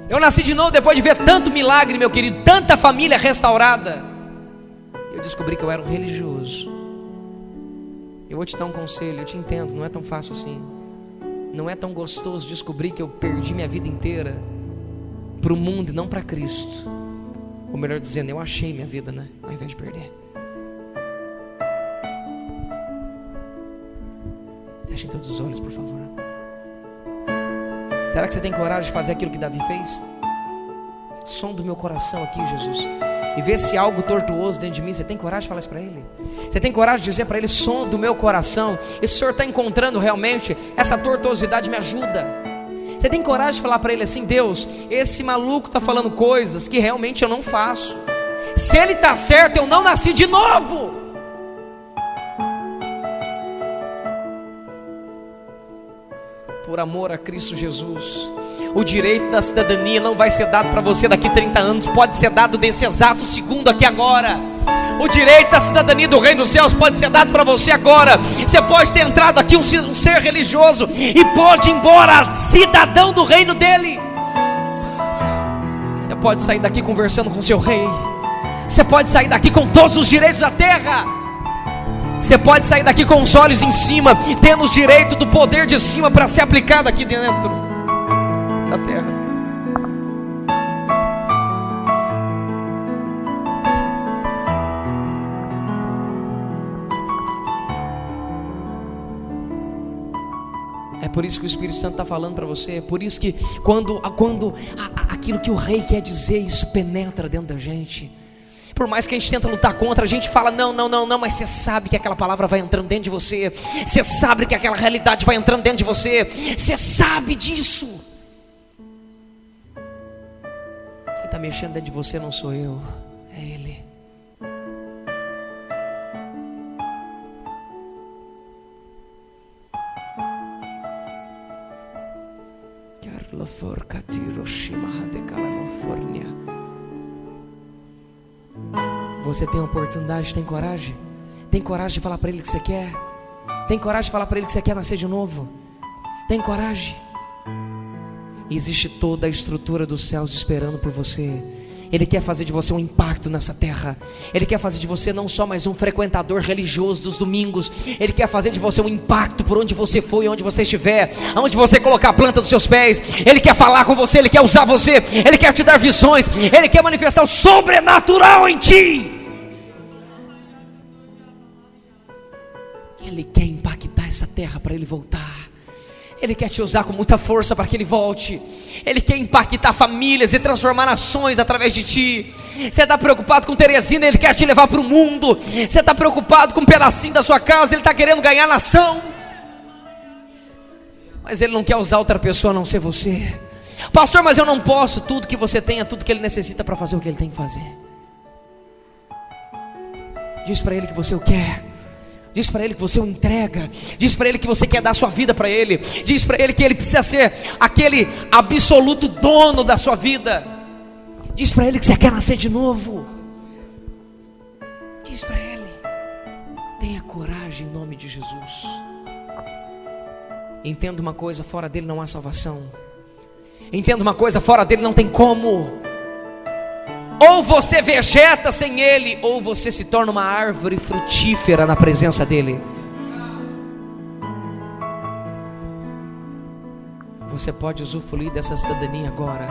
Eu nasci de novo depois de ver tanto milagre, meu querido, tanta família restaurada. Eu descobri que eu era um religioso. Eu vou te dar um conselho, eu te entendo, não é tão fácil assim. Não é tão gostoso descobrir que eu perdi minha vida inteira para o mundo e não para Cristo. Ou melhor dizendo, eu achei minha vida, né? Ao invés de perder. Fechem todos os olhos, por favor. Será que você tem coragem de fazer aquilo que Davi fez? Som do meu coração aqui, Jesus. E ver se algo tortuoso dentro de mim. Você tem coragem de falar isso para Ele? Você tem coragem de dizer para Ele, som do meu coração, esse Senhor está encontrando realmente essa tortuosidade, me ajuda. Você tem coragem de falar para Ele assim, Deus, esse maluco está falando coisas que realmente eu não faço. Se ele está certo, eu não nasci de novo. Por amor a Cristo Jesus, o direito da cidadania não vai ser dado para você daqui 30 anos, pode ser dado nesse exato segundo aqui agora. O direito da cidadania do reino dos céus pode ser dado para você agora. Você pode ter entrado aqui um ser religioso e pode ir embora cidadão do reino dele. Você pode sair daqui conversando com seu rei. Você pode sair daqui com todos os direitos da terra. Você pode sair daqui com os olhos em cima, tendo os direitos do poder de cima para ser aplicado aqui dentro da terra. É por isso que o Espírito Santo está falando para você. É por isso que quando aquilo que o rei quer dizer, isso penetra dentro da gente. Por mais que a gente tenta lutar contra, a gente fala não, mas você sabe que aquela palavra vai entrando dentro de você. Você sabe que aquela realidade vai entrando dentro de você. Você sabe disso. Quem está mexendo dentro de você não sou eu, é Ele. Você tem oportunidade, tem coragem? Tem coragem de falar para Ele que você quer? Tem coragem de falar para Ele que você quer nascer de novo? Tem coragem? Existe toda a estrutura dos céus esperando por você. Ele quer fazer de você um impacto nessa terra. Ele quer fazer de você não só mais um frequentador religioso dos domingos. Ele quer fazer de você um impacto por onde você for e onde você estiver, aonde você colocar a planta dos seus pés. Ele quer falar com você, Ele quer usar você, Ele quer te dar visões, Ele quer manifestar o sobrenatural em ti. Ele quer impactar essa terra para Ele voltar. Ele quer te usar com muita força para que Ele volte. Ele quer impactar famílias e transformar nações através de ti. Você está preocupado com Teresina, Ele quer te levar para o mundo. Você está preocupado com um pedacinho da sua casa, Ele está querendo ganhar a nação. Mas Ele não quer usar outra pessoa a não ser você. Pastor, mas eu não posso. Tudo que você tem é tudo que Ele necessita para fazer o que Ele tem que fazer. Diz para Ele que você o quer. Diz para Ele que você o entrega. Diz para Ele que você quer dar sua vida para Ele. Diz para Ele que Ele precisa ser aquele absoluto dono da sua vida. Diz para Ele que você quer nascer de novo. Diz para Ele. Tenha coragem em nome de Jesus. Entenda uma coisa, fora dele não há salvação. Entenda uma coisa, fora dele não tem como. Ou você vegeta sem Ele, ou você se torna uma árvore frutífera na presença dEle. Você pode usufruir dessa cidadania agora.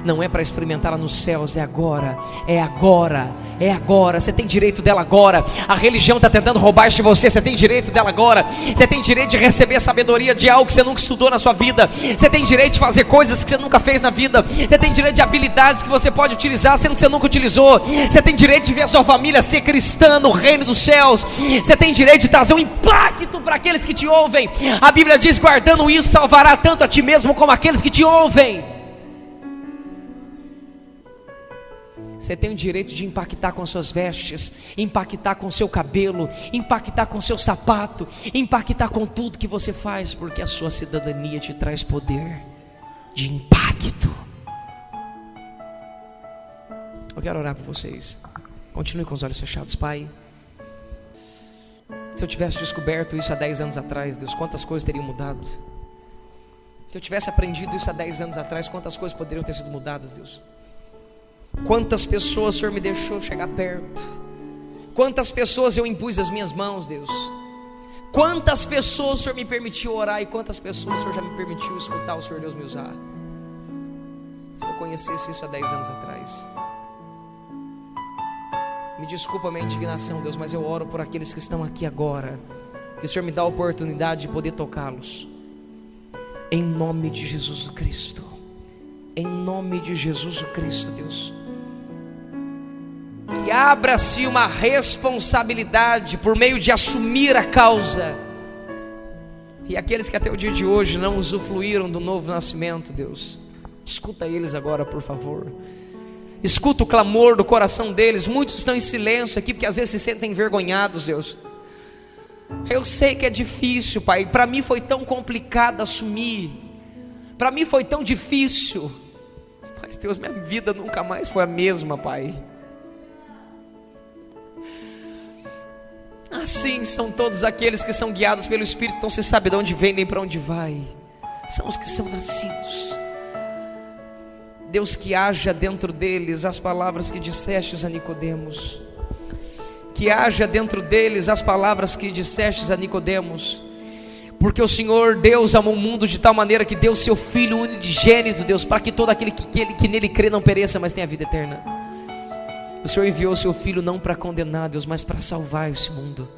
Não é para experimentá-la nos céus, é agora. É agora, é agora. Você tem direito dela agora. A religião está tentando roubar isso de você. Você tem direito dela agora. Você tem direito de receber sabedoria de algo que você nunca estudou na sua vida. Você tem direito de fazer coisas que você nunca fez na vida. Você tem direito de habilidades que você pode utilizar sendo que você nunca utilizou. Você tem direito de ver a sua família ser cristã no reino dos céus. Você tem direito de trazer um impacto para aqueles que te ouvem. A Bíblia diz: guardando isso salvará tanto a ti mesmo como aqueles que te ouvem. Você tem o direito de impactar com as suas vestes, impactar com o seu cabelo, impactar com o seu sapato, impactar com tudo que você faz, porque a sua cidadania te traz poder de impacto. Eu quero orar por vocês. Continue com os olhos fechados. Pai, se eu tivesse descoberto isso há 10 anos atrás, Deus, quantas coisas teriam mudado? Se eu tivesse aprendido isso há 10 anos atrás, quantas coisas poderiam ter sido mudadas, Deus? Quantas pessoas o Senhor me deixou chegar perto? Quantas pessoas eu impus as minhas mãos, Deus? Quantas pessoas o Senhor me permitiu orar e quantas pessoas o Senhor já me permitiu escutar o Senhor Deus me usar? Se eu conhecesse isso há 10 anos atrás. Me desculpa a minha indignação, Deus, mas eu oro por aqueles que estão aqui agora, que o Senhor me dá a oportunidade de poder tocá-los. Em nome de Jesus Cristo. Em nome de Jesus Cristo, Deus. Que abra-se uma responsabilidade por meio de assumir a causa. E aqueles que até o dia de hoje não usufruíram do novo nascimento, Deus, escuta eles agora, por favor. Escuta o clamor do coração deles. Muitos estão em silêncio aqui porque às vezes se sentem envergonhados, Deus. Eu sei que é difícil, Pai. Para mim foi tão complicado assumir. Para mim foi tão difícil. Mas Deus, minha vida nunca mais foi a mesma, Pai. Assim são todos aqueles que são guiados pelo Espírito. Então você sabe de onde vem nem para onde vai. São os que são nascidos. Deus, que haja dentro deles as palavras que dissestes a Nicodemos. Que haja dentro deles as palavras que dissestes a Nicodemos. Porque o Senhor Deus amou o mundo de tal maneira que deu o seu Filho unigênito, Deus, para que todo aquele que nele crê não pereça, mas tenha vida eterna. O Senhor enviou o seu Filho não para condenar, Deus, mas para salvar esse mundo.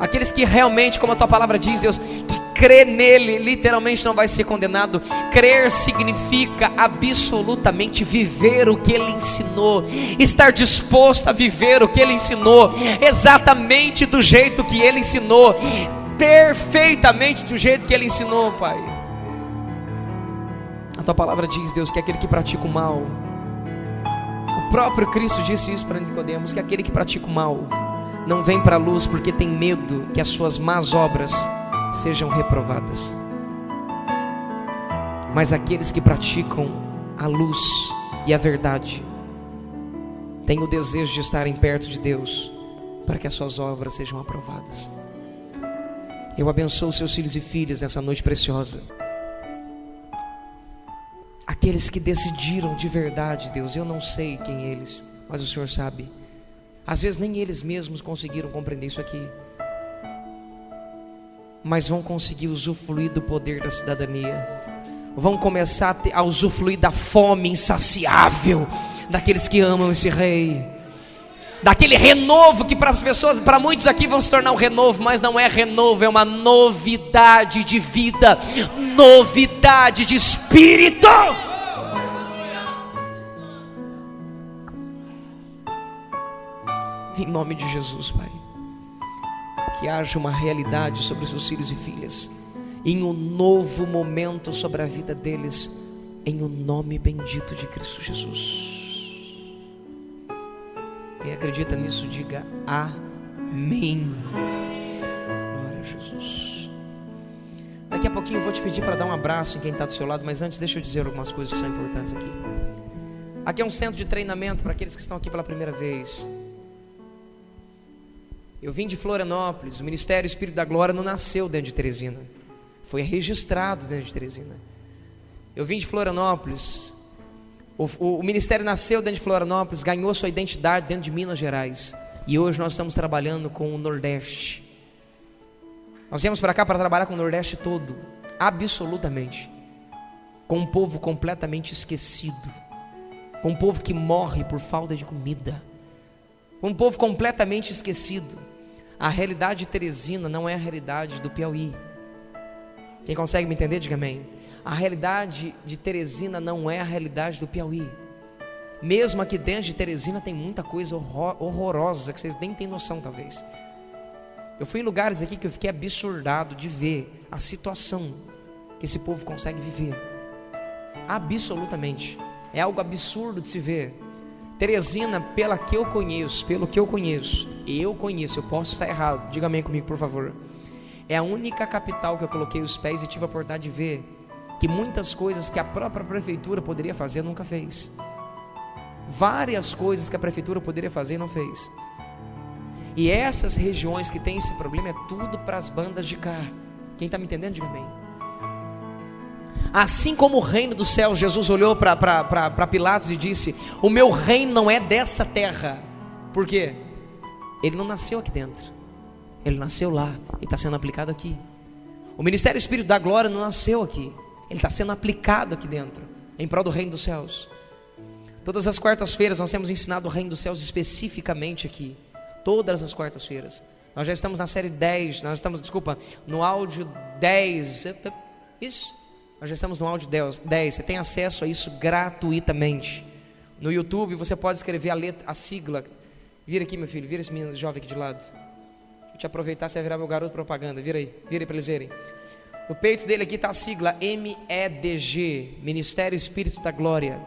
Aqueles que realmente, como a tua palavra diz, Deus, que crê nele, literalmente não vai ser condenado. Crer significa absolutamente viver o que ele ensinou, estar disposto a viver o que ele ensinou, exatamente do jeito que ele ensinou, perfeitamente do jeito que ele ensinou, Pai. A tua palavra diz, Deus, que aquele que pratica o mal, o próprio Cristo disse isso para Nicodemos, que aquele que pratica o mal não vem para a luz porque tem medo que as suas más obras sejam reprovadas. Mas aqueles que praticam a luz e a verdade têm o desejo de estarem perto de Deus para que as suas obras sejam aprovadas. Eu abençoo seus filhos e filhas nessa noite preciosa. Aqueles que decidiram de verdade, Deus, eu não sei quem eles, mas o Senhor sabe. Às vezes nem eles mesmos conseguiram compreender isso aqui, mas vão conseguir usufruir do poder da cidadania. Vão começar a usufruir da fome insaciável daqueles que amam esse rei, daquele renovo que para as pessoas, para muitos aqui vão se tornar um renovo, mas não é renovo, é uma novidade de vida, novidade de espírito. Em nome de Jesus, Pai, que haja uma realidade sobre seus filhos e filhas, em um novo momento sobre a vida deles, em o nome bendito de Cristo Jesus. Quem acredita nisso, diga amém. Glória a Jesus. Daqui a pouquinho eu vou te pedir para dar um abraço em quem está do seu lado, mas antes deixa eu dizer algumas coisas que são importantes aqui. Aqui é um centro de treinamento para aqueles que estão aqui pela primeira vez. Eu vim de Florianópolis. O Ministério Espírito da Glória não nasceu dentro de Teresina, foi registrado dentro de Teresina. Eu vim de Florianópolis. O ministério nasceu dentro de Florianópolis, ganhou sua identidade dentro de Minas Gerais, e hoje nós estamos trabalhando com o Nordeste. Nós viemos para cá para trabalhar com o Nordeste todo. absolutamente, com um povo completamente esquecido, com um povo que morre por falta de comida, com um povo completamente esquecido. A realidade de Teresina não é a realidade do Piauí. Quem consegue me entender, diga amém. A realidade de Teresina não é a realidade do Piauí. Mesmo aqui dentro de Teresina tem muita coisa horrorosa que vocês nem têm noção, talvez. Eu fui em lugares aqui que eu fiquei absurdado de ver a situação que esse povo consegue viver. Absolutamente. É algo absurdo de se ver. Teresina, pelo que eu conheço, eu posso estar errado, diga amém comigo, por favor. É a única capital que eu coloquei os pés e tive a oportunidade de ver que muitas coisas que a própria prefeitura poderia fazer, nunca fez. Várias coisas que a prefeitura poderia fazer e não fez. E essas regiões que tem esse problema é tudo para as bandas de cá. Quem está me entendendo, diga amém. Assim como o reino dos céus, Jesus olhou para Pilatos e disse: o meu reino não é dessa terra. Por quê? Ele não nasceu aqui dentro, ele nasceu lá e está sendo aplicado aqui. O ministério Espírito da Glória não nasceu aqui, ele está sendo aplicado aqui dentro, em prol do reino dos céus. Todas as quartas-feiras nós temos ensinado o reino dos céus especificamente aqui. Todas as quartas-feiras. Nós já estamos na série 10, no áudio 10. Isso. Nós já estamos no áudio 10. Você tem acesso a isso gratuitamente. No YouTube você pode escrever a sigla. Vira aqui, meu filho, vira esse menino jovem aqui de lado. Vou te aproveitar, você vai virar meu garoto propaganda. Vira aí para eles verem. No peito dele aqui está a sigla MEDG, Ministério Espírito da Glória.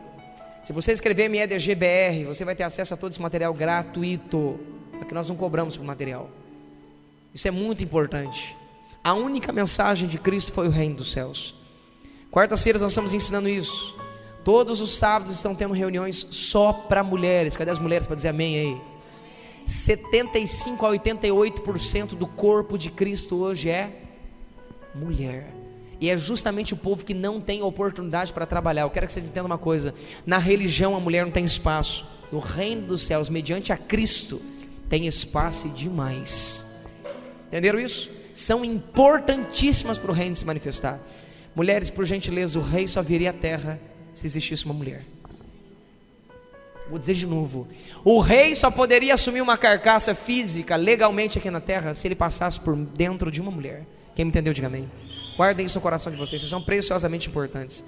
Se você escrever MEDG-BR, você vai ter acesso a todo esse material gratuito, porque nós não cobramos por material. Isso é muito importante. A única mensagem de Cristo foi o reino dos céus. Quartas-feiras nós estamos ensinando isso. Todos os sábados estão tendo reuniões só para mulheres. Cadê as mulheres para dizer amém aí? 75 a 88% do corpo de Cristo hoje é mulher. E é justamente o povo que não tem oportunidade para trabalhar. Eu quero que vocês entendam uma coisa: na religião a mulher não tem espaço. No reino dos céus, mediante a Cristo, tem espaço demais. Entenderam isso? São importantíssimas para o reino se manifestar. Mulheres, por gentileza, o rei só viria à terra se existisse uma mulher. Vou dizer de novo: o rei só poderia assumir uma carcaça física legalmente aqui na terra se ele passasse por dentro de uma mulher. Quem me entendeu, diga amém. Guardem isso no coração de vocês, vocês são preciosamente importantes.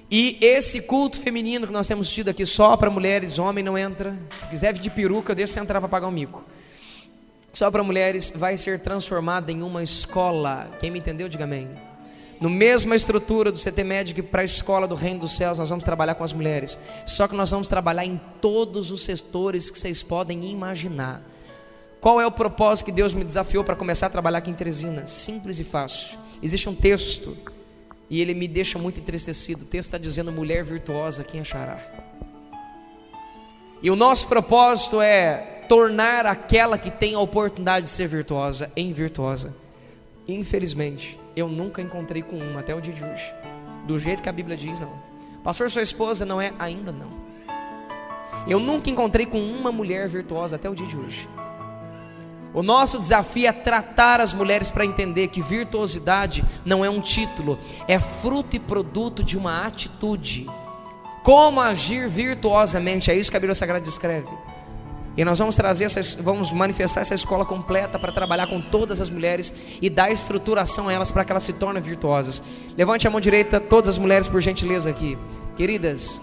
E esse culto feminino que nós temos tido aqui só para mulheres, homem não entra. Se quiser vir de peruca, deixa você entrar para pagar um mico. Só para mulheres, vai ser transformada em uma escola. Quem me entendeu, diga amém. No mesma estrutura do CT Médico para a escola do reino dos céus, nós vamos trabalhar com as mulheres. Só que nós vamos trabalhar em todos os setores que vocês podem imaginar. Qual é o propósito que Deus me desafiou para começar a trabalhar aqui em Teresina? Simples e fácil. Existe um texto e ele me deixa muito entristecido. O texto está dizendo: mulher virtuosa, quem achará? E o nosso propósito é tornar aquela que tem a oportunidade de ser virtuosa em virtuosa. Infelizmente, eu nunca encontrei com uma até o dia de hoje. Do jeito que a Bíblia diz, não. Pastor, sua esposa não é? Ainda não. Eu nunca encontrei com uma mulher virtuosa até o dia de hoje. O nosso desafio é tratar as mulheres para entender que virtuosidade não é um título, é fruto e produto de uma atitude. Como agir virtuosamente, é isso que a Bíblia Sagrada descreve. E nós vamos vamos manifestar essa escola completa para trabalhar com todas as mulheres e dar estruturação a elas para que elas se tornem virtuosas. Levante a mão direita, todas as mulheres, por gentileza, aqui. Queridas,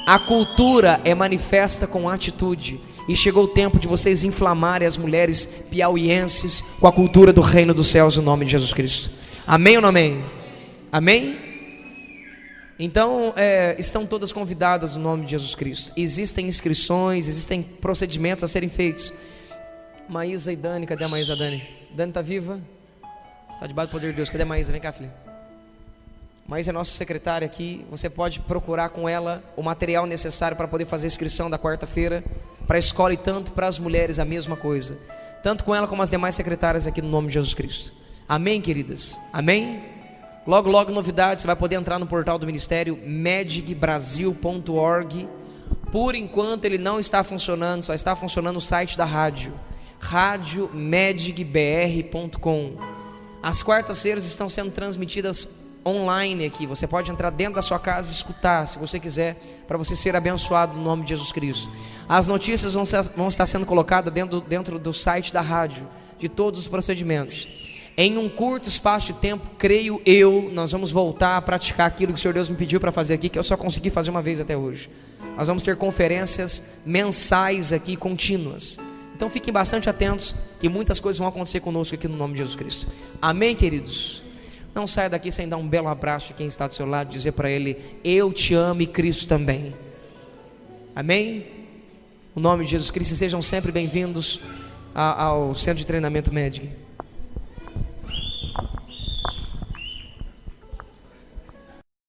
a cultura é manifesta com atitude. E chegou o tempo de vocês inflamarem as mulheres piauienses com a cultura do reino dos céus, no nome de Jesus Cristo. Amém ou não amém? Amém? Então, estão todas convidadas no nome de Jesus Cristo. Existem inscrições, existem procedimentos a serem feitos. Maísa e Dani, cadê a Maísa, Dani? Dani está viva? Está debaixo do poder de Deus. Cadê a Maísa? Vem cá, filha. Maísa é nossa secretária aqui. Você pode procurar com ela o material necessário para poder fazer a inscrição da quarta-feira para a escola, e tanto para as mulheres a mesma coisa. Tanto com ela como as demais secretárias aqui no nome de Jesus Cristo. Amém, queridas? Amém? Logo, logo, novidades, você vai poder entrar no portal do ministério, medicbrasil.org. Por enquanto ele não está funcionando, só está funcionando o site da rádio, radiomedigbr.com. As quartas-feiras estão sendo transmitidas online aqui. Você pode entrar dentro da sua casa e escutar, se você quiser, para você ser abençoado no nome de Jesus Cristo. As notícias vão estar sendo colocadas dentro do site da rádio, de todos os procedimentos. Em um curto espaço de tempo, creio eu, nós vamos voltar a praticar aquilo que o Senhor Deus me pediu para fazer aqui, que eu só consegui fazer uma vez até hoje. Nós vamos ter conferências mensais aqui, contínuas. Então fiquem bastante atentos, que muitas coisas vão acontecer conosco aqui no nome de Jesus Cristo. Amém, queridos? Não saia daqui sem dar um belo abraço de quem está do seu lado, dizer para ele: eu te amo e Cristo também. Amém? No nome de Jesus Cristo, sejam sempre bem-vindos ao Centro de Treinamento Médico.